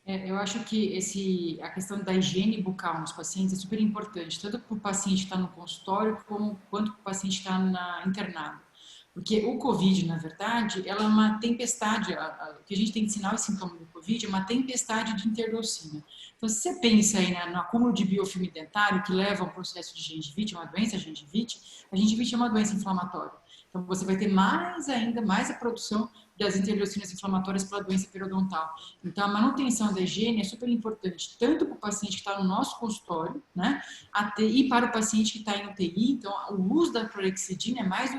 Eu acho que a questão da higiene bucal nos pacientes é super importante, tanto para o paciente estar no consultório, quanto para o paciente estar internado. Porque o COVID, na verdade, ela é uma tempestade, o que a gente tem de sinal e sintoma do COVID é uma tempestade de interdocina. Então, se você pensa aí no acúmulo de biofilme dentário que leva ao processo de gengivite, uma doença gengivite, a gengivite é uma doença inflamatória. Então, você vai ter mais a produção das interleucinas inflamatórias pela doença periodontal. Então, a manutenção da higiene é super importante, tanto para o paciente que está no nosso consultório, né, e para o paciente que está em UTI. Então, o uso da clorexidina é mais do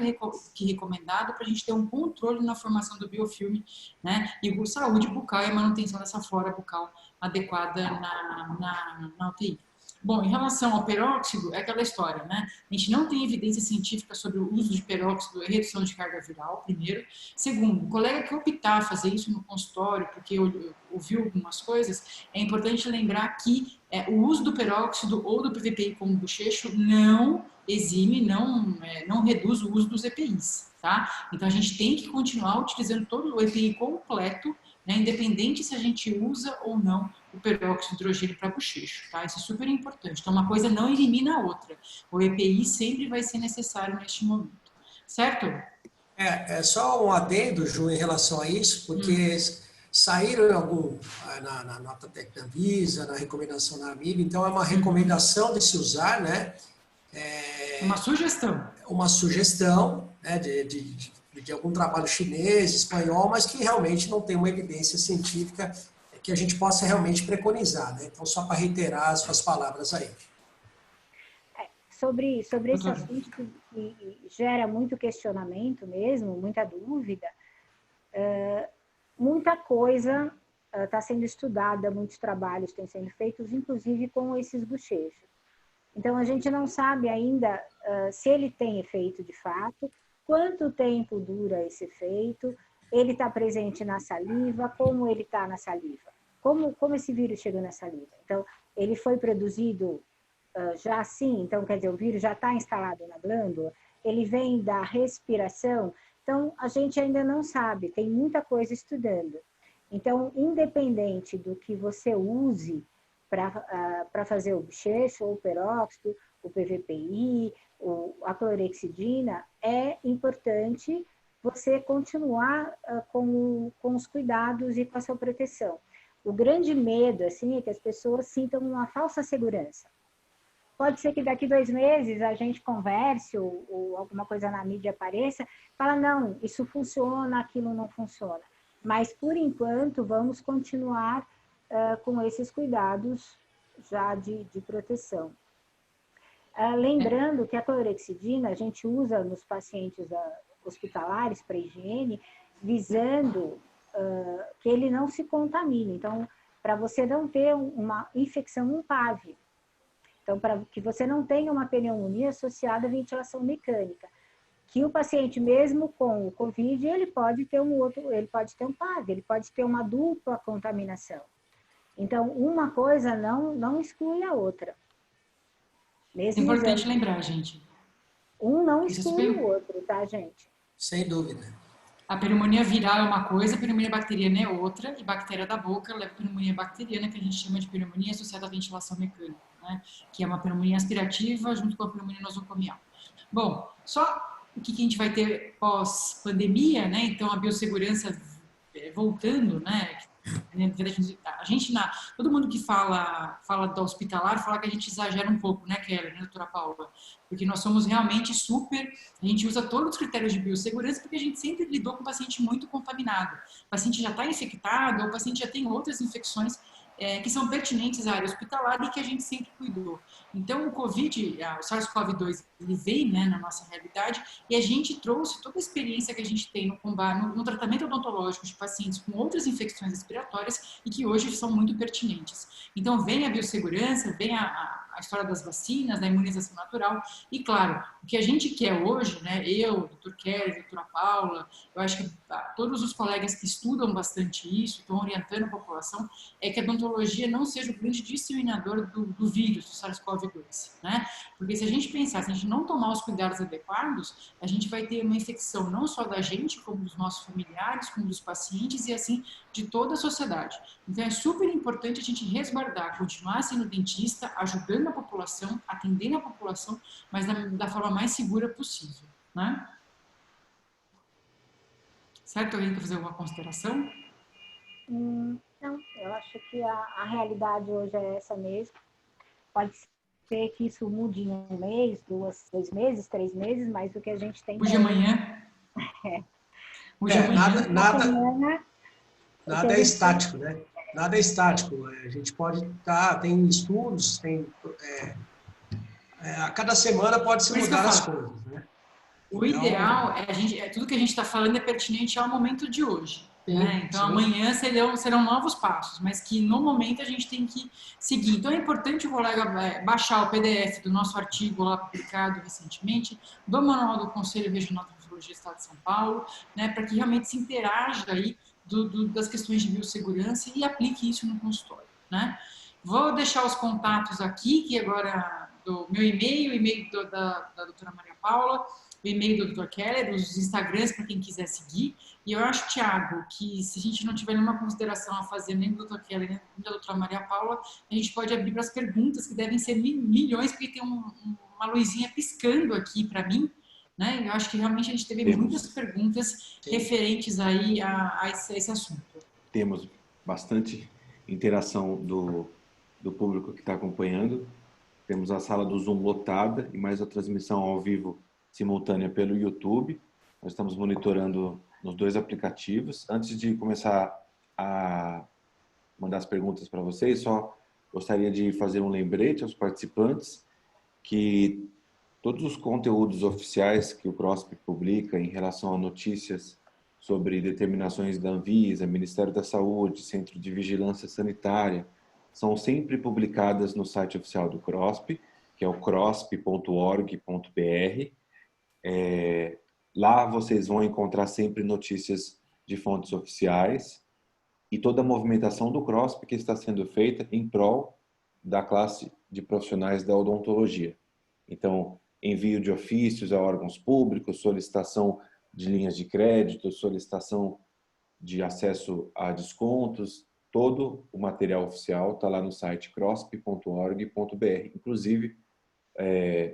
que recomendado para a gente ter um controle na formação do biofilme, né, e saúde bucal e a manutenção dessa flora bucal adequada na UTI. Bom, em relação ao peróxido, é aquela história, né? A gente não tem evidência científica sobre o uso de peróxido e redução de carga viral, primeiro. Segundo, o colega que optar fazer isso no consultório, porque ouviu algumas coisas, é importante lembrar que o uso do peróxido ou do PVPI como bochecho não exime, não reduz o uso dos EPIs, tá? Então, a gente tem que continuar utilizando todo o EPI completo, né, independente se a gente usa ou não o peróxido de hidrogênio para bochecho, tá? Isso é super importante. Então, uma coisa não elimina a outra. O EPI sempre vai ser necessário neste momento, certo? É só um adendo, Ju, em relação a isso, porque saíram na nota técnica da Anvisa, na recomendação da AMIB, então é uma recomendação de se usar, né? Uma sugestão. Uma sugestão, né, de algum trabalho chinês, espanhol, mas que realmente não tem uma evidência científica que a gente possa realmente preconizar, né? Então, só para reiterar as suas palavras aí. Sobre esse assunto que gera muito questionamento mesmo, muita dúvida, muita coisa está sendo estudada, muitos trabalhos têm sendo feitos, inclusive com esses bochechos. Então, a gente não sabe ainda se ele tem efeito de fato, quanto tempo dura esse efeito, ele está presente na saliva, como ele está na saliva, como esse vírus chegou na saliva. Então, ele foi produzido já assim, então, quer dizer, o vírus já está instalado na glândula, ele vem da respiração, então, a gente ainda não sabe, tem muita coisa estudando. Então, independente do que você use para fazer o bochecho, ou o peróxido, o PVPI, a clorexidina, é importante você continuar com os cuidados e com a sua proteção. O grande medo, assim, é que as pessoas sintam uma falsa segurança. Pode ser que daqui 2 meses a gente converse ou alguma coisa na mídia apareça, fala, não, isso funciona, aquilo não funciona. Mas, por enquanto, vamos continuar com esses cuidados já de proteção. Lembrando que a clorexidina a gente usa nos pacientes hospitalares para higiene, visando que ele não se contamine. Então, para você não ter uma infecção no PAV. Então, para que você não tenha uma pneumonia associada à ventilação mecânica. Que o paciente, mesmo com o COVID, ele pode ter ele pode ter um PAV, ele pode ter uma dupla contaminação. Então, uma coisa não exclui a outra. É importante lembrar, gente. Um não exclui o outro, tá, gente? Sem dúvida. A pneumonia viral é uma coisa, a pneumonia bacteriana é outra, e bactéria da boca leva a pneumonia bacteriana, que a gente chama de pneumonia associada à ventilação mecânica, né? Que é uma pneumonia aspirativa junto com a pneumonia nosocomial. Bom, só o que a gente vai ter pós-pandemia, né? Então, a biossegurança voltando, né? Todo mundo que fala do hospitalar fala que a gente exagera um pouco, né, Kelly, né, doutora Paula? Porque nós somos realmente a gente usa todos os critérios de biossegurança porque a gente sempre lidou com o paciente muito contaminado. O paciente já está infectado, ou o paciente já tem outras infecções que são pertinentes à área hospitalar e que a gente sempre cuidou. Então, o COVID, o SARS-CoV-2, ele veio, né, na nossa realidade e a gente trouxe toda a experiência que a gente tem no combate, no tratamento odontológico de pacientes com outras infecções respiratórias e que hoje são muito pertinentes. Então, vem a biossegurança, vem a história das vacinas, da imunização natural e, claro, o que a gente quer hoje, né, eu, o Dr. Kelly, a doutora Paula, eu acho que todos os colegas que estudam bastante isso, estão orientando a população, é que a odontologia não seja o grande disseminador do vírus, do SARS-CoV-2, né? Porque se a gente pensar, se a gente não tomar os cuidados adequados, a gente vai ter uma infecção não só da gente, como dos nossos familiares, como dos pacientes e assim de toda a sociedade. Então é super importante a gente resguardar, continuar sendo dentista, ajudando a população, atendendo a população, mas da forma mais segura possível, né? Certo? Alguém quer fazer alguma consideração? Não, eu acho que a realidade hoje é essa mesmo. Pode ser que isso mude em 1 mês, 2 meses, 3 meses, mas o que a gente tem... Hoje e amanhã. Hoje amanhã. Nada é estático, né? Nada é estático. A gente pode tem estudos, a cada semana pode se mudar as coisas, né? O ideal tudo que a gente está falando é pertinente ao momento de hoje. Sim, né? Então, amanhã serão novos passos, mas que no momento a gente tem que seguir. Então, é importante o colega baixar o PDF do nosso artigo lá publicado recentemente, do Manual do Conselho Regional de Odontologia do Estado de São Paulo, né, para que realmente se interaja aí das questões de biossegurança e aplique isso no consultório. Né? Vou deixar os contatos aqui, que agora do meu e-mail, o e-mail da doutora Maria Paula, o e-mail do Dr. Keller, os Instagrams para quem quiser seguir. E eu acho, Thiago, que se a gente não tiver nenhuma consideração a fazer nem do Dr. Keller, nem da doutora Maria Paula, a gente pode abrir para as perguntas, que devem ser milhões, porque tem uma luzinha piscando aqui para mim. Né? Eu acho que realmente a gente teve muitas perguntas referentes aí a esse assunto. Temos bastante interação do público que está acompanhando. Temos a sala do Zoom lotada e mais a transmissão ao vivo simultânea pelo YouTube. Nós estamos monitorando nos 2 aplicativos. Antes de começar a mandar as perguntas para vocês, só gostaria de fazer um lembrete aos participantes que todos os conteúdos oficiais que o CROSP publica em relação a notícias sobre determinações da Anvisa, Ministério da Saúde, Centro de Vigilância Sanitária, são sempre publicadas no site oficial do CROSP, que é o crosp.org.br. Lá vocês vão encontrar sempre notícias de fontes oficiais e toda a movimentação do CROSP que está sendo feita em prol da classe de profissionais da odontologia. Então, envio de ofícios a órgãos públicos, solicitação de linhas de crédito, solicitação de acesso a descontos, todo o material oficial está lá no site crosp.org.br, inclusive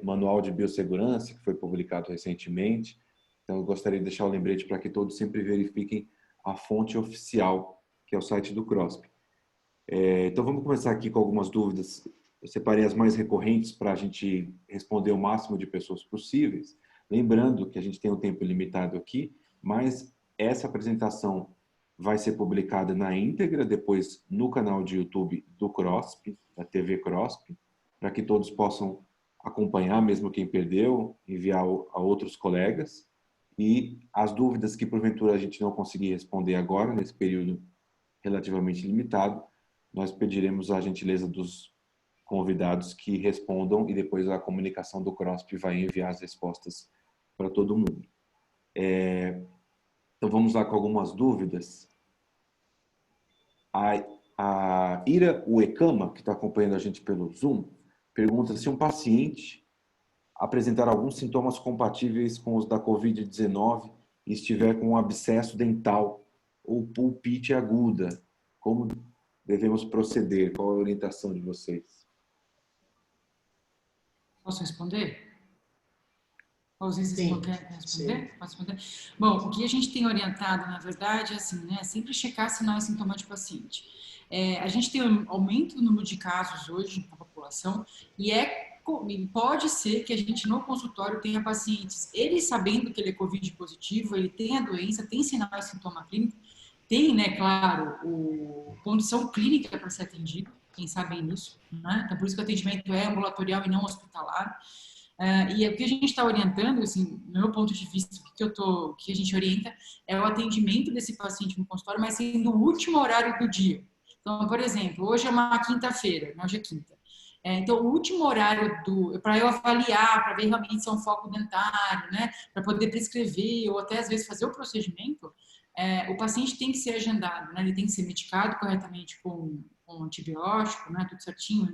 manual de biossegurança, que foi publicado recentemente. Então, eu gostaria de deixar o lembrete para que todos sempre verifiquem a fonte oficial, que é o site do CROSP. Então, vamos começar aqui com algumas dúvidas. Eu separei as mais recorrentes para a gente responder o máximo de pessoas possíveis. Lembrando que a gente tem um tempo limitado aqui, mas essa apresentação vai ser publicada na íntegra depois no canal de YouTube do CROSP, da TV CROSP, para que todos possam acompanhar, mesmo quem perdeu, enviar a outros colegas. E as dúvidas que porventura a gente não conseguir responder agora, nesse período relativamente limitado, nós pediremos a gentileza dos convidados que respondam e depois a comunicação do CROSP vai enviar as respostas para todo mundo. Então vamos lá com algumas dúvidas. A Ira Uekama, que está acompanhando a gente pelo Zoom, pergunta se um paciente apresentar alguns sintomas compatíveis com os da Covid-19 e estiver com um abscesso dental ou pulpite aguda, como devemos proceder? Qual a orientação de vocês? Posso responder? Ou vocês querem responder? Posso responder? Bom, o que a gente tem orientado, na verdade, é assim, né? Sempre checar sinais e sintomas de paciente. A gente tem um aumento do número de casos hoje na população e pode ser que a gente no consultório tenha pacientes, ele sabendo que ele é Covid positivo, ele tem a doença, tem sinal e sintoma clínico, tem, né, claro, condição clínica para ser atendido, quem sabe nisso, né? Então, por isso que o atendimento é ambulatorial e não hospitalar. E o que a gente está orientando, assim, no meu ponto de vista, o que a gente orienta é o atendimento desse paciente no consultório, mas sendo o último horário do dia. Então, por exemplo, hoje é uma quinta-feira, hoje é quinta. Então, o último horário para eu avaliar, para ver realmente se é um foco dentário, né, para poder prescrever ou até às vezes fazer o procedimento, o paciente tem que ser agendado, né, ele tem que ser medicado corretamente com antibiótico, né, tudo certinho,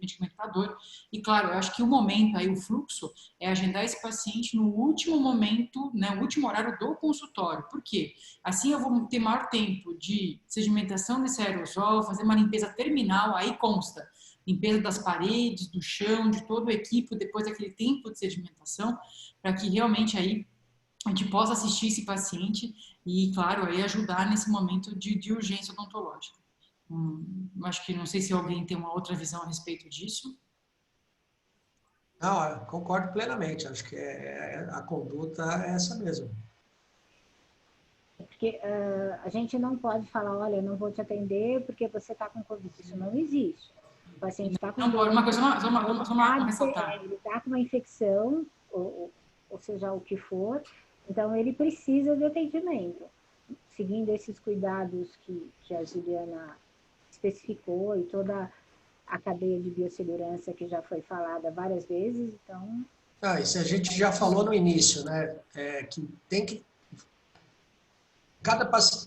medicamento para dor. E claro, eu acho que o momento aí, o fluxo, é agendar esse paciente no último momento, né, o último horário do consultório. Por quê? Assim eu vou ter maior tempo de sedimentação desse aerosol, fazer uma limpeza terminal, aí consta limpeza das paredes, do chão, de todo o equipo, depois daquele tempo de sedimentação, para que realmente aí a gente possa assistir esse paciente e, claro, aí ajudar nesse momento de urgência odontológica. Acho que não sei se alguém tem uma outra visão a respeito disso. Não, eu concordo plenamente. Acho que a conduta é essa mesmo. Porque a gente não pode falar, olha, não vou te atender porque você está com Covid. Isso não existe. O paciente está com Não pode, uma coisa, uma ressaltar. ele está com uma infecção, ou seja, o que for, então ele precisa de atendimento. Seguindo esses cuidados que a Juliana especificou e toda a cadeia de biossegurança que já foi falada várias vezes, então... Isso a gente já falou no início, né? Que tem que...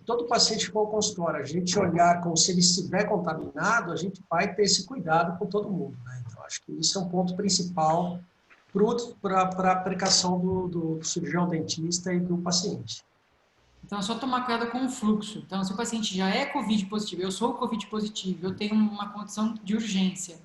todo paciente que for ao consultório, a gente olhar como se ele estiver contaminado, a gente vai ter esse cuidado com todo mundo, né? Então, acho que isso é um ponto principal para a aplicação do cirurgião dentista e do paciente. Então, é só tomar cuidado com o fluxo. Então, se o paciente já é COVID positivo, eu sou COVID positivo, eu tenho uma condição de urgência.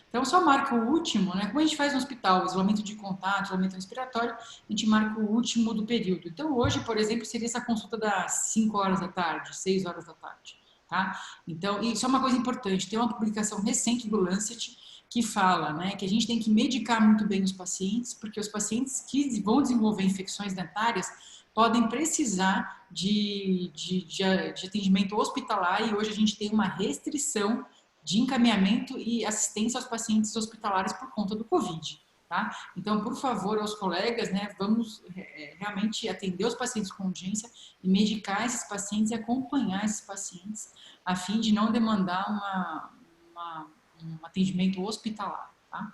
Então, só marca o último, né? Como a gente faz no hospital, isolamento de contato, isolamento respiratório, a gente marca o último do período. Então, hoje, por exemplo, seria essa consulta das 5 horas da tarde, 6 horas da tarde, tá? Então, isso é uma coisa importante. Tem uma publicação recente do Lancet que fala, né, que a gente tem que medicar muito bem os pacientes, porque os pacientes que vão desenvolver infecções dentárias podem precisar de atendimento hospitalar e hoje a gente tem uma restrição de encaminhamento e assistência aos pacientes hospitalares por conta do Covid, tá? Então, por favor, aos colegas, né, vamos realmente atender os pacientes com urgência e medicar esses pacientes e acompanhar esses pacientes a fim de não demandar um atendimento hospitalar, tá?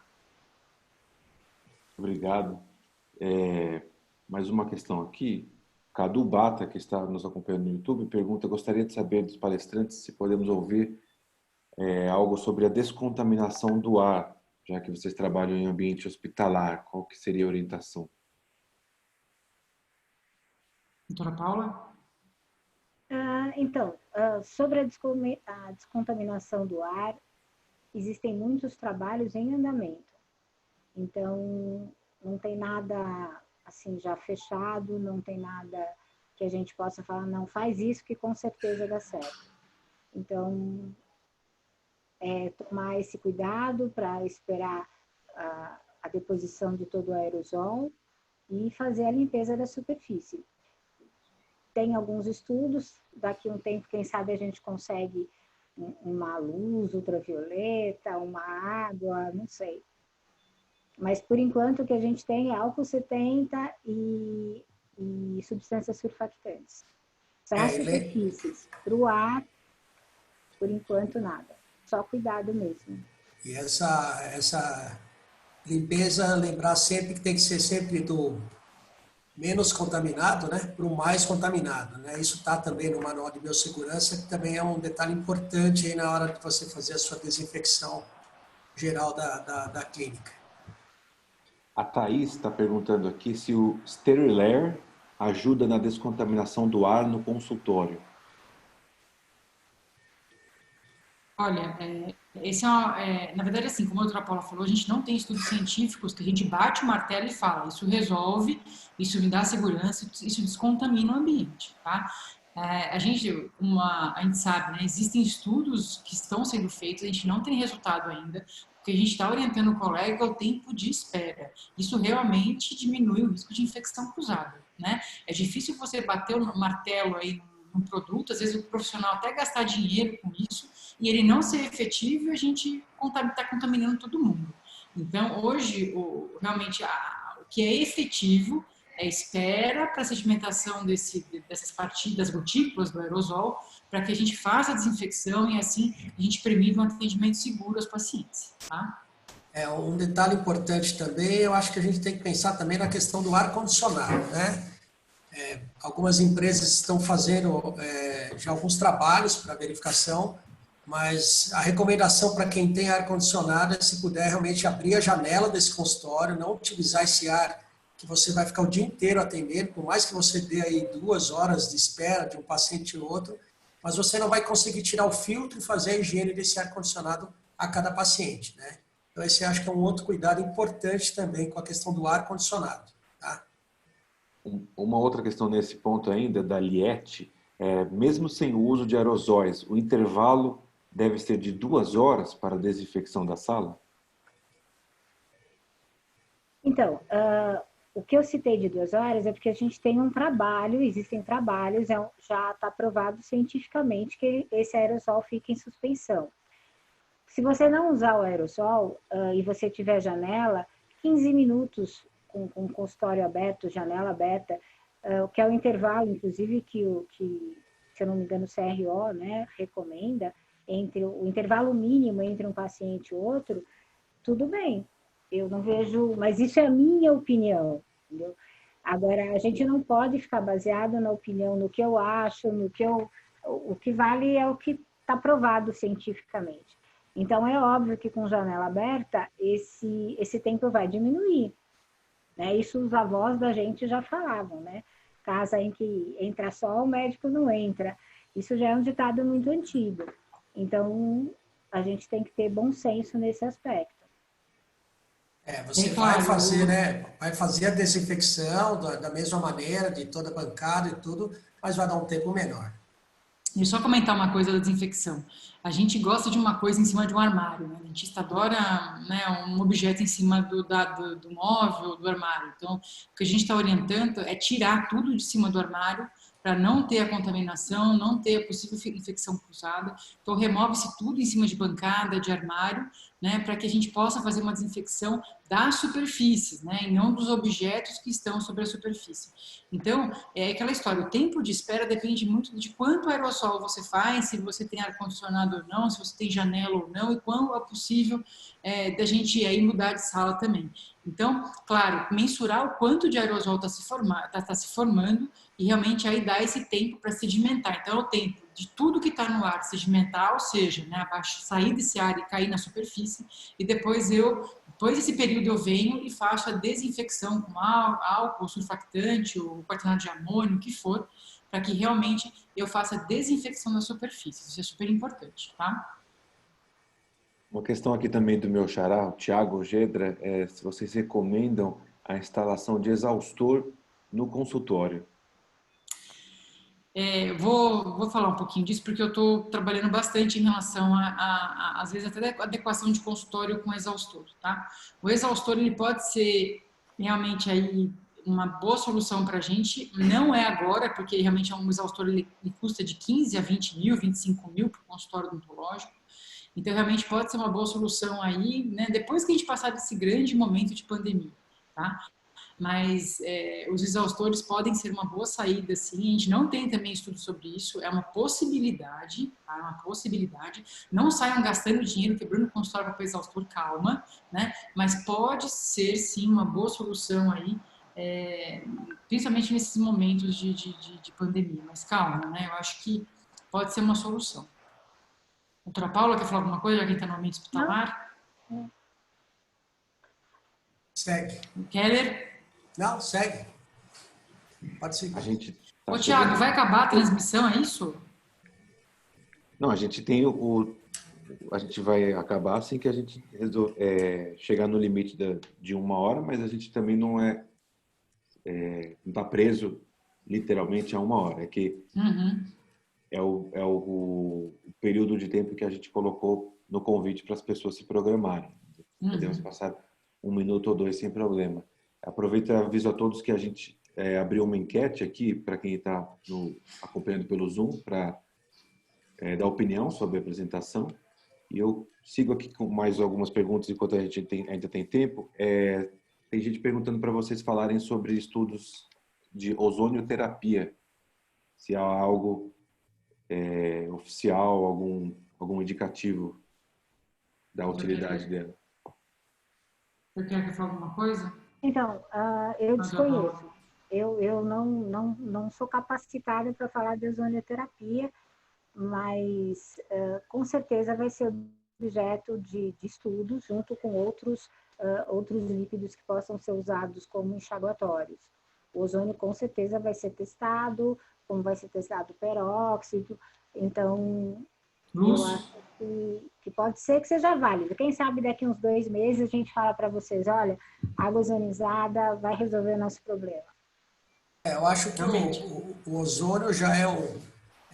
Obrigado. Mais uma questão aqui. Cadu Bata, que está nos acompanhando no YouTube, pergunta: gostaria de saber dos palestrantes se podemos ouvir algo sobre a descontaminação do ar, já que vocês trabalham em ambiente hospitalar. Qual que seria a orientação? Doutora Paula? Então, sobre a descontaminação do ar, existem muitos trabalhos em andamento. Então, não tem nada assim já fechado, não tem nada que a gente possa falar, não, faz isso que com certeza dá certo. Então, tomar esse cuidado para esperar a deposição de todo o aerosol e fazer a limpeza da superfície. Tem alguns estudos, daqui a um tempo, quem sabe a gente consegue uma luz ultravioleta, uma água, não sei. Mas, por enquanto, o que a gente tem é álcool 70 e substâncias surfactantes. Para as superfícies, para o ar, por enquanto, nada. Só cuidado mesmo. E essa limpeza, lembrar sempre que tem que ser sempre do menos contaminado, né, para o mais contaminado, né? Isso está também no Manual de Biossegurança, que também é um detalhe importante aí na hora de você fazer a sua desinfecção geral da clínica. A Thaís está perguntando aqui se o Sterilair ajuda na descontaminação do ar no consultório. Olha, esse na verdade, assim, como a doutora Paula falou, a gente não tem estudos científicos que a gente bate o martelo e fala, isso resolve, isso me dá segurança, isso descontamina o ambiente, tá? A gente sabe, né, existem estudos que estão sendo feitos, a gente não tem resultado ainda, porque a gente está orientando o colega ao tempo de espera. Isso realmente diminui o risco de infecção cruzada, né? É difícil você bater o martelo aí num produto, às vezes o profissional até gastar dinheiro com isso, e ele não ser efetivo, a gente está contaminando todo mundo. Então, hoje, realmente, o que é efetivo é espera para a sedimentação dessas partidas gotículas do aerosol, para que a gente faça a desinfecção e, assim, a gente permita um atendimento seguro aos pacientes. Tá? Um detalhe importante também, eu acho que a gente tem que pensar também na questão do ar-condicionado, né? Algumas empresas estão fazendo já alguns trabalhos para verificação, mas a recomendação para quem tem ar-condicionado é, se puder, realmente abrir a janela desse consultório, não utilizar esse ar que você vai ficar o dia inteiro atendendo, por mais que você dê aí 2 horas de espera de um paciente e outro, mas você não vai conseguir tirar o filtro e fazer a higiene desse ar-condicionado a cada paciente, né? Então, esse acho que é um outro cuidado importante também com a questão do ar-condicionado, tá? Uma outra questão nesse ponto ainda, da Liette, mesmo sem o uso de aerosóis, o intervalo deve ser de 2 horas para a desinfecção da sala? Então, O que eu citei de 2 horas é porque a gente tem um trabalho, existem trabalhos, já está provado cientificamente que esse aerossol fica em suspensão. Se você não usar o aerossol e você tiver janela, 15 minutos com o consultório aberto, janela aberta, que é o intervalo, inclusive, que, se eu não me engano, o CRO, né, recomenda, entre o intervalo mínimo entre um paciente e outro, tudo bem. Eu não vejo, mas isso é a minha opinião, entendeu? Agora, a gente não pode ficar baseado na opinião, no que eu acho, o que vale é o que está provado cientificamente. Então, é óbvio que com janela aberta, esse tempo vai diminuir, né? Isso os avós da gente já falavam, né? Casa em que entra sol, o médico não entra. Isso já é um ditado muito antigo. Então, a gente tem que ter bom senso nesse aspecto. Você vai fazer, né? Vai fazer a desinfecção da mesma maneira, de toda a bancada e tudo, mas vai dar um tempo menor. E só comentar uma coisa da desinfecção. A gente gosta de uma coisa em cima de um armário, né? O dentista adora, né, um objeto em cima do móvel, do armário. Então, o que a gente está orientando é tirar tudo de cima do armário para não ter a contaminação, não ter a possível infecção cruzada. Então, remove-se tudo em cima de bancada, de armário, né, para que a gente possa fazer uma desinfecção das superfícies, né, e não dos objetos que estão sobre a superfície. Então, é aquela história, o tempo de espera depende muito de quanto aerossol você faz, se você tem ar-condicionado ou não, se você tem janela ou não, e quão é possível da gente aí mudar de sala também. Então, claro, mensurar o quanto de aerosol está se formando e realmente aí dar esse tempo para sedimentar. Então, é o tempo de tudo que está no ar sedimentar, ou seja, né, sair desse ar e cair na superfície, e depois desse período eu venho e faço a desinfecção com álcool, surfactante, ou quaternário de amônio, o que for, para que realmente eu faça a desinfecção da superfície. Isso é super importante, tá? Uma questão aqui também do meu xará, o Thiago Gedra, é se vocês recomendam a instalação de exaustor no consultório. Vou falar um pouquinho disso, porque eu estou trabalhando bastante em relação às vezes, até adequação de consultório com exaustor, tá? O exaustor, ele pode ser realmente aí uma boa solução para a gente, não é agora, porque realmente é um exaustor, ele custa de 15 a 20 mil, 25 mil para o consultório odontológico, então realmente pode ser uma boa solução aí, né? Depois que a gente passar desse grande momento de pandemia, tá? Mas os exaustores podem ser uma boa saída, sim. A gente não tem também estudo sobre isso, é uma possibilidade, tá? Uma possibilidade. Não saiam gastando dinheiro, quebrando o consultório para exaustor, calma, né? Mas pode ser, sim, uma boa solução aí, principalmente nesses momentos de pandemia. Mas calma, né? Eu acho que pode ser uma solução. Doutora Paula, quer falar alguma coisa, já que está no ambiente hospitalar? Não. Segue. Keller? Não, segue. Pode seguir. A gente Ô, Thiago, vai acabar a transmissão, é isso? Não, a gente tem a gente vai acabar assim que a gente chegar no limite de 1 hora, mas a gente também não está preso literalmente a 1 hora. É que é o período de tempo que a gente colocou no convite para as pessoas se programarem. Podemos passar 1 minuto ou 2 sem problema. Aproveito e aviso a todos que a gente abriu uma enquete aqui para quem está acompanhando pelo Zoom para dar opinião sobre a apresentação. E eu sigo aqui com mais algumas perguntas enquanto a gente ainda tem tempo. Tem gente perguntando para vocês falarem sobre estudos de ozonioterapia, se há algo oficial, algum indicativo da utilidade dela. Você quer falar alguma coisa? Então, eu desconheço. Eu não sou capacitada para falar de ozonioterapia, mas com certeza vai ser objeto de estudo junto com outros líquidos que possam ser usados como enxaguatórios. O ozônio com certeza vai ser testado, como vai ser testado o peróxido, então eu acho que pode ser que seja válido. Quem sabe daqui uns 2 meses a gente fala para vocês, olha, água ozonizada vai resolver o nosso problema. Eu acho que o ozônio já é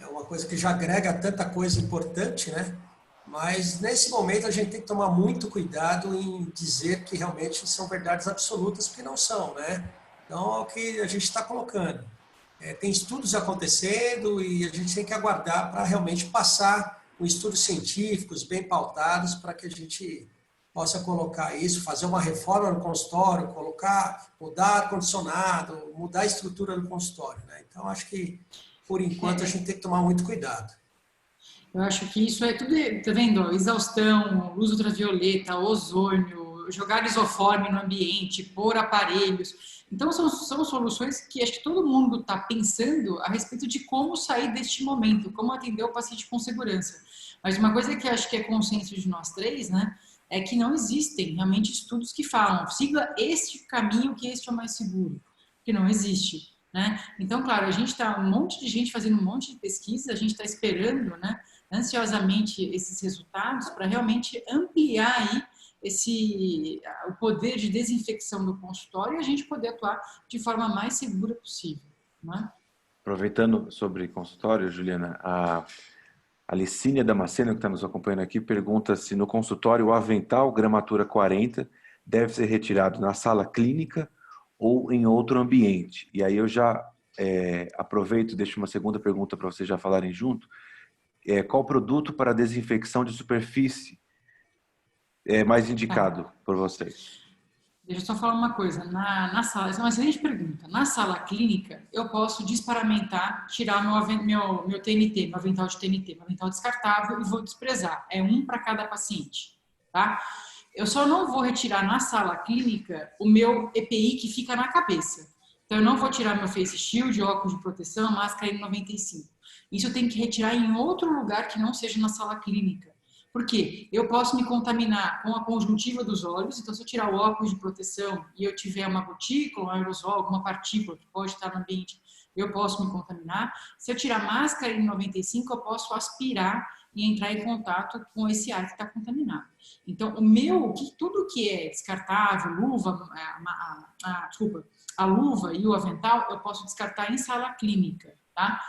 uma coisa que já agrega tanta coisa importante, né? Mas nesse momento a gente tem que tomar muito cuidado em dizer que realmente são verdades absolutas, porque não são, né? Então, é o que a gente está colocando. Tem estudos acontecendo e a gente tem que aguardar para realmente passar com estudos científicos bem pautados para que a gente possa colocar isso, fazer uma reforma no consultório, mudar ar-condicionado, mudar a estrutura do consultório, né? Então, acho que, por enquanto, a gente tem que tomar muito cuidado. Eu acho que isso é tudo, tá vendo? Exaustão, luz ultravioleta, ozônio, jogar isoforme no ambiente, pôr aparelhos. Então, são soluções que acho que todo mundo está pensando a respeito de como sair deste momento, como atender o paciente com segurança. Mas uma coisa que acho que é consenso de nós três, né, é que não existem realmente estudos que falam, siga este caminho que este é o mais seguro, que não existe, né? Então, claro, a gente está, um monte de gente fazendo um monte de pesquisa, a gente está esperando, né, ansiosamente esses resultados para realmente ampliar aí o poder de desinfecção do consultório e a gente poder atuar de forma mais segura possível, né? Aproveitando sobre consultório, Juliana, a Licínia Damasceno, que está nos acompanhando aqui, pergunta se no consultório o avental gramatura 40 deve ser retirado na sala clínica ou em outro ambiente. E aí eu já aproveito e deixo uma segunda pergunta para vocês já falarem junto. Qual produto para desinfecção de superfície é mais indicado por vocês? Deixa eu só falar uma coisa. Na sala, essa é uma excelente pergunta. Na sala clínica, eu posso desparamentar, tirar meu TNT, meu avental de TNT, meu avental descartável e vou desprezar. É um para cada paciente, tá? Eu só não vou retirar na sala clínica o meu EPI que fica na cabeça. Então, eu não vou tirar meu face shield, óculos de proteção, máscara N95. Isso eu tenho que retirar em outro lugar que não seja na sala clínica. Por quê? Eu posso me contaminar com a conjuntiva dos olhos, então se eu tirar o óculos de proteção e eu tiver uma gotícula, um aerosol, alguma partícula que pode estar no ambiente, eu posso me contaminar. Se eu tirar máscara N95, eu posso aspirar e entrar em contato com esse ar que está contaminado. Então, tudo que é descartável, luva, a luva e o avental, eu posso descartar em sala clínica, tá?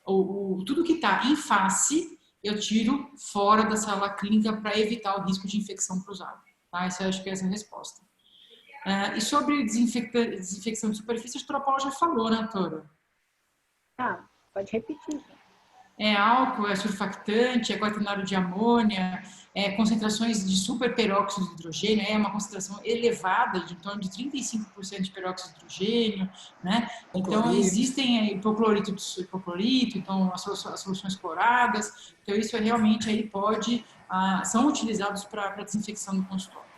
Tudo que está em face, eu tiro fora da sala clínica para evitar o risco de infecção cruzada. Tá? Isso eu acho que é essa a resposta. E sobre desinfecção de superfície, a Paula já falou, né, Toro? Pode repetir. É álcool, é surfactante, é quaternário de amônia, concentrações de superperóxido de hidrogênio, é uma concentração elevada, de em torno de 35% de peróxido de hidrogênio, né? Então, existem hipoclorito, então as soluções cloradas, então isso realmente aí são utilizados para desinfecção do consultório.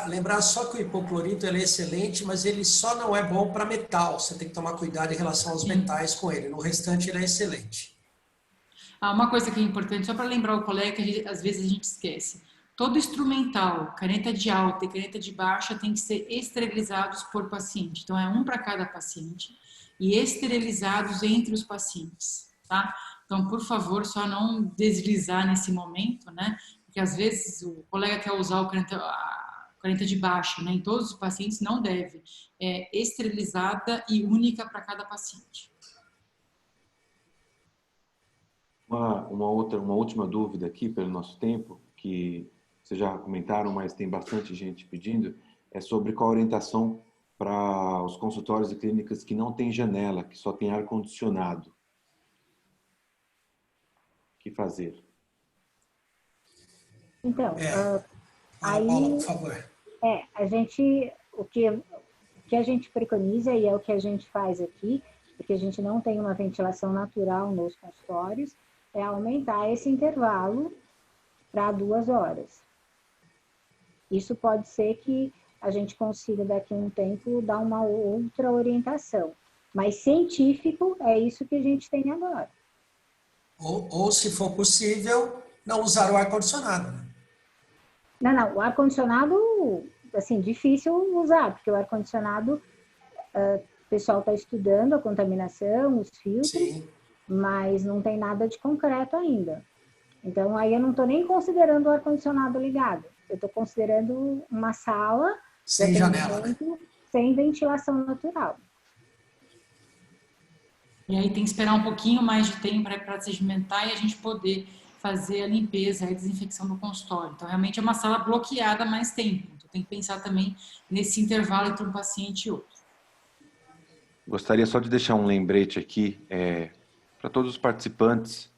Lembrar só que o hipoclorito ele é excelente, mas ele só não é bom para metal, você tem que tomar cuidado em relação aos metais com ele, no restante ele é excelente. Uma coisa que é importante, só para lembrar o colega, que às vezes a gente esquece. Todo instrumental, caneta de alta e caneta de baixa, tem que ser esterilizados por paciente. Então, é um para cada paciente e esterilizados entre os pacientes, tá? Então, por favor, só não deslizar nesse momento, né? Porque às vezes o colega quer usar a caneta de baixa, né? Em todos os pacientes não deve. É esterilizada e única para cada paciente. Uma última dúvida aqui pelo nosso tempo, que vocês já comentaram, mas tem bastante gente pedindo, é sobre qual a orientação para os consultórios e clínicas que não tem janela, que só tem ar-condicionado. O que fazer? Então, aí, Paula, por favor. o que a gente preconiza e é o que a gente faz aqui, porque a gente não tem uma ventilação natural nos consultórios, é aumentar esse intervalo para 2 horas. Isso pode ser que a gente consiga, daqui a um tempo, dar uma outra orientação. Mas científico é isso que a gente tem agora. Ou se for possível, não usar o ar-condicionado. Não, o ar-condicionado, assim, difícil usar, porque o ar-condicionado, o pessoal está estudando a contaminação, os filtros, sim, mas não tem nada de concreto ainda. Então, aí eu não estou nem considerando o ar-condicionado ligado. Eu estou considerando uma sala sem janela, né? Sem ventilação natural. E aí tem que esperar um pouquinho mais de tempo para sedimentar e a gente poder fazer a limpeza e a desinfecção do consultório. Então, realmente é uma sala bloqueada há mais tempo. Então, tem que pensar também nesse intervalo entre um paciente e outro. Gostaria só de deixar um lembrete aqui para todos os participantes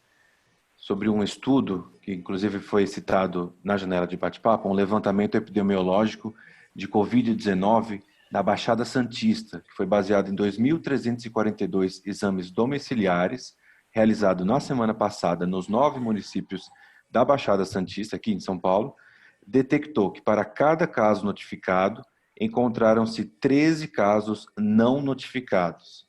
sobre um estudo que inclusive foi citado na janela de bate-papo, um levantamento epidemiológico de Covid-19 na Baixada Santista, que foi baseado em 2.342 exames domiciliares, realizado na semana passada nos 9 municípios da Baixada Santista, aqui em São Paulo, detectou que para cada caso notificado, encontraram-se 13 casos não notificados.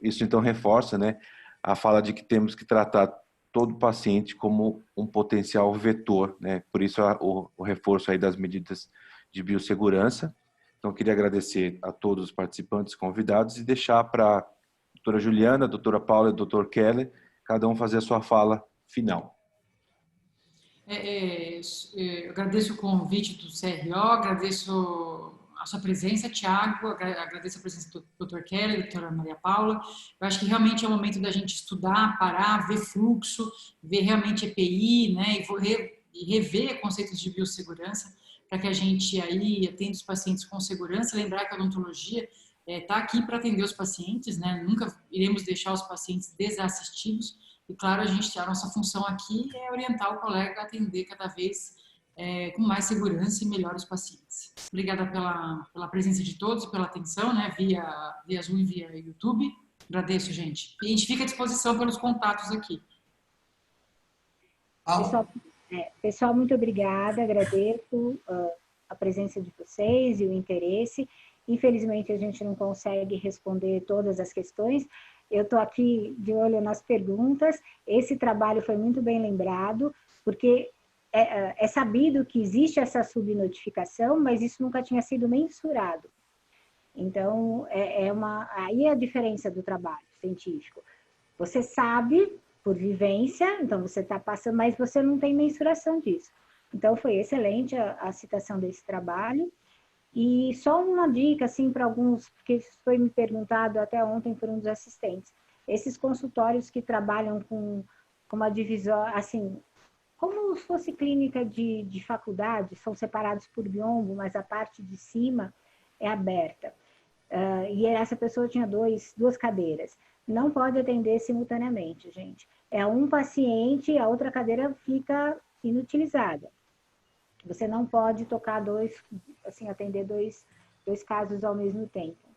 Isso então reforça, né, a fala de que temos que tratar todo paciente como um potencial vetor, né? Por isso o reforço aí das medidas de biossegurança. Então, queria agradecer a todos os participantes convidados e deixar para a doutora Juliana, a doutora Paula e o doutor Keller, cada um fazer a sua fala final. Eu agradeço o convite do CRO, agradeço a sua presença, Tiago, agradeço a presença do Dr. Keller, da doutora Maria Paula. Eu acho que realmente é o momento da gente estudar, parar, ver fluxo, ver realmente EPI, né, e rever conceitos de biossegurança, para que a gente aí atenda os pacientes com segurança. Lembrar que a odontologia está aqui para atender os pacientes, né, nunca iremos deixar os pacientes desassistidos. E, claro, a nossa função aqui é orientar o colega a atender cada vez com mais segurança e melhor os pacientes. Obrigada pela presença de todos e pela atenção, né, via Zoom e via YouTube. Agradeço, gente. E a gente fica à disposição pelos contatos aqui. Pessoal, muito obrigada. Agradeço a presença de vocês e o interesse. Infelizmente, a gente não consegue responder todas as questões. Eu estou aqui de olho nas perguntas. Esse trabalho foi muito bem lembrado, porque é sabido que existe essa subnotificação, mas isso nunca tinha sido mensurado. Então, aí é a diferença do trabalho científico. Você sabe, por vivência, então você está passando, mas você não tem mensuração disso. Então, foi excelente a citação desse trabalho. E só uma dica, assim, para alguns, porque isso foi me perguntado até ontem por um dos assistentes. Esses consultórios que trabalham com uma divisão, assim, como se fosse clínica de faculdade, são separados por biombo, mas a parte de cima é aberta. E essa pessoa tinha duas cadeiras. Não pode atender simultaneamente, gente. É um paciente, a outra cadeira fica inutilizada. Você não pode tocar atender dois casos ao mesmo tempo.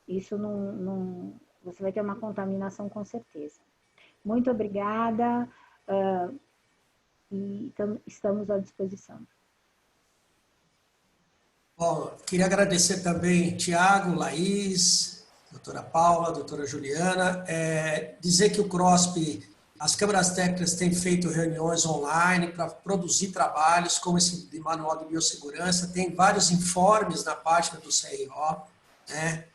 Isso não, você vai ter uma contaminação com certeza. Muito obrigada e estamos à disposição. Bom, queria agradecer também Tiago, Laís, doutora Paula, doutora Juliana, dizer que o CROSP, as câmaras técnicas têm feito reuniões online para produzir trabalhos como esse de manual de biossegurança, tem vários informes na página do CRO, né?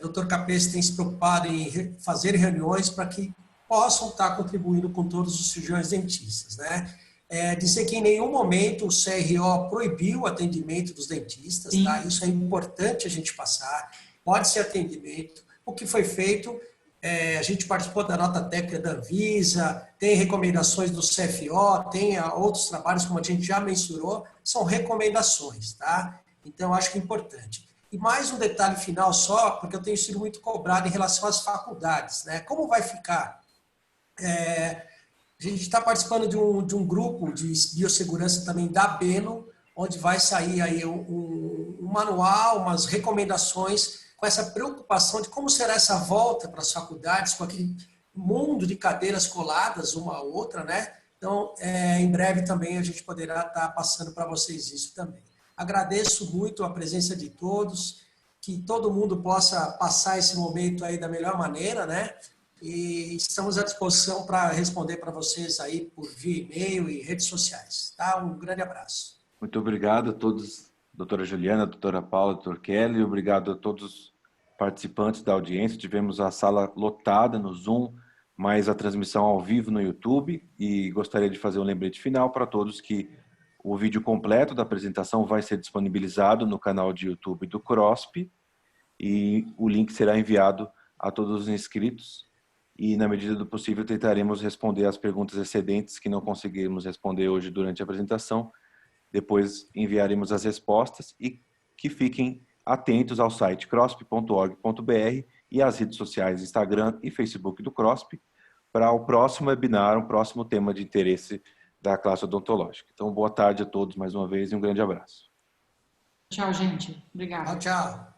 O Dr. Capês tem se preocupado em fazer reuniões para que possam estar contribuindo com todos os cirurgiões dentistas, né? Dizer que em nenhum momento o CRO proibiu o atendimento dos dentistas, tá? Isso é importante a gente passar, pode ser atendimento. O que foi feito, a gente participou da nota técnica da Anvisa, tem recomendações do CFO, tem outros trabalhos, como a gente já mensurou, são recomendações, tá? Então, acho que é importante. E mais um detalhe final só, porque eu tenho sido muito cobrado em relação às faculdades, né? Como vai ficar? A gente está participando de um grupo de biossegurança também da Beno, onde vai sair aí um manual, umas recomendações com essa preocupação de como será essa volta para as faculdades, com aquele mundo de cadeiras coladas uma à outra, né? Então, em breve também a gente poderá estar passando para vocês isso também. Agradeço muito a presença de todos, que todo mundo possa passar esse momento aí da melhor maneira, né? E estamos à disposição para responder para vocês aí por via e-mail e redes sociais, tá? Um grande abraço. Muito obrigado a todos, doutora Juliana, doutora Paula, doutor Kelly, obrigado a todos os participantes da audiência. Tivemos a sala lotada no Zoom, mais a transmissão ao vivo no YouTube, e gostaria de fazer um lembrete final para todos que o vídeo completo da apresentação vai ser disponibilizado no canal de YouTube do CROSP, e o link será enviado a todos os inscritos, e na medida do possível tentaremos responder as perguntas excedentes que não conseguimos responder hoje durante a apresentação. Depois enviaremos as respostas e que fiquem atentos ao site crosp.org.br e às redes sociais Instagram e Facebook do CROSP para o próximo webinar, um próximo tema de interesse da classe odontológica. Então, boa tarde a todos mais uma vez e um grande abraço. Tchau, gente. Obrigada. Tchau, tchau.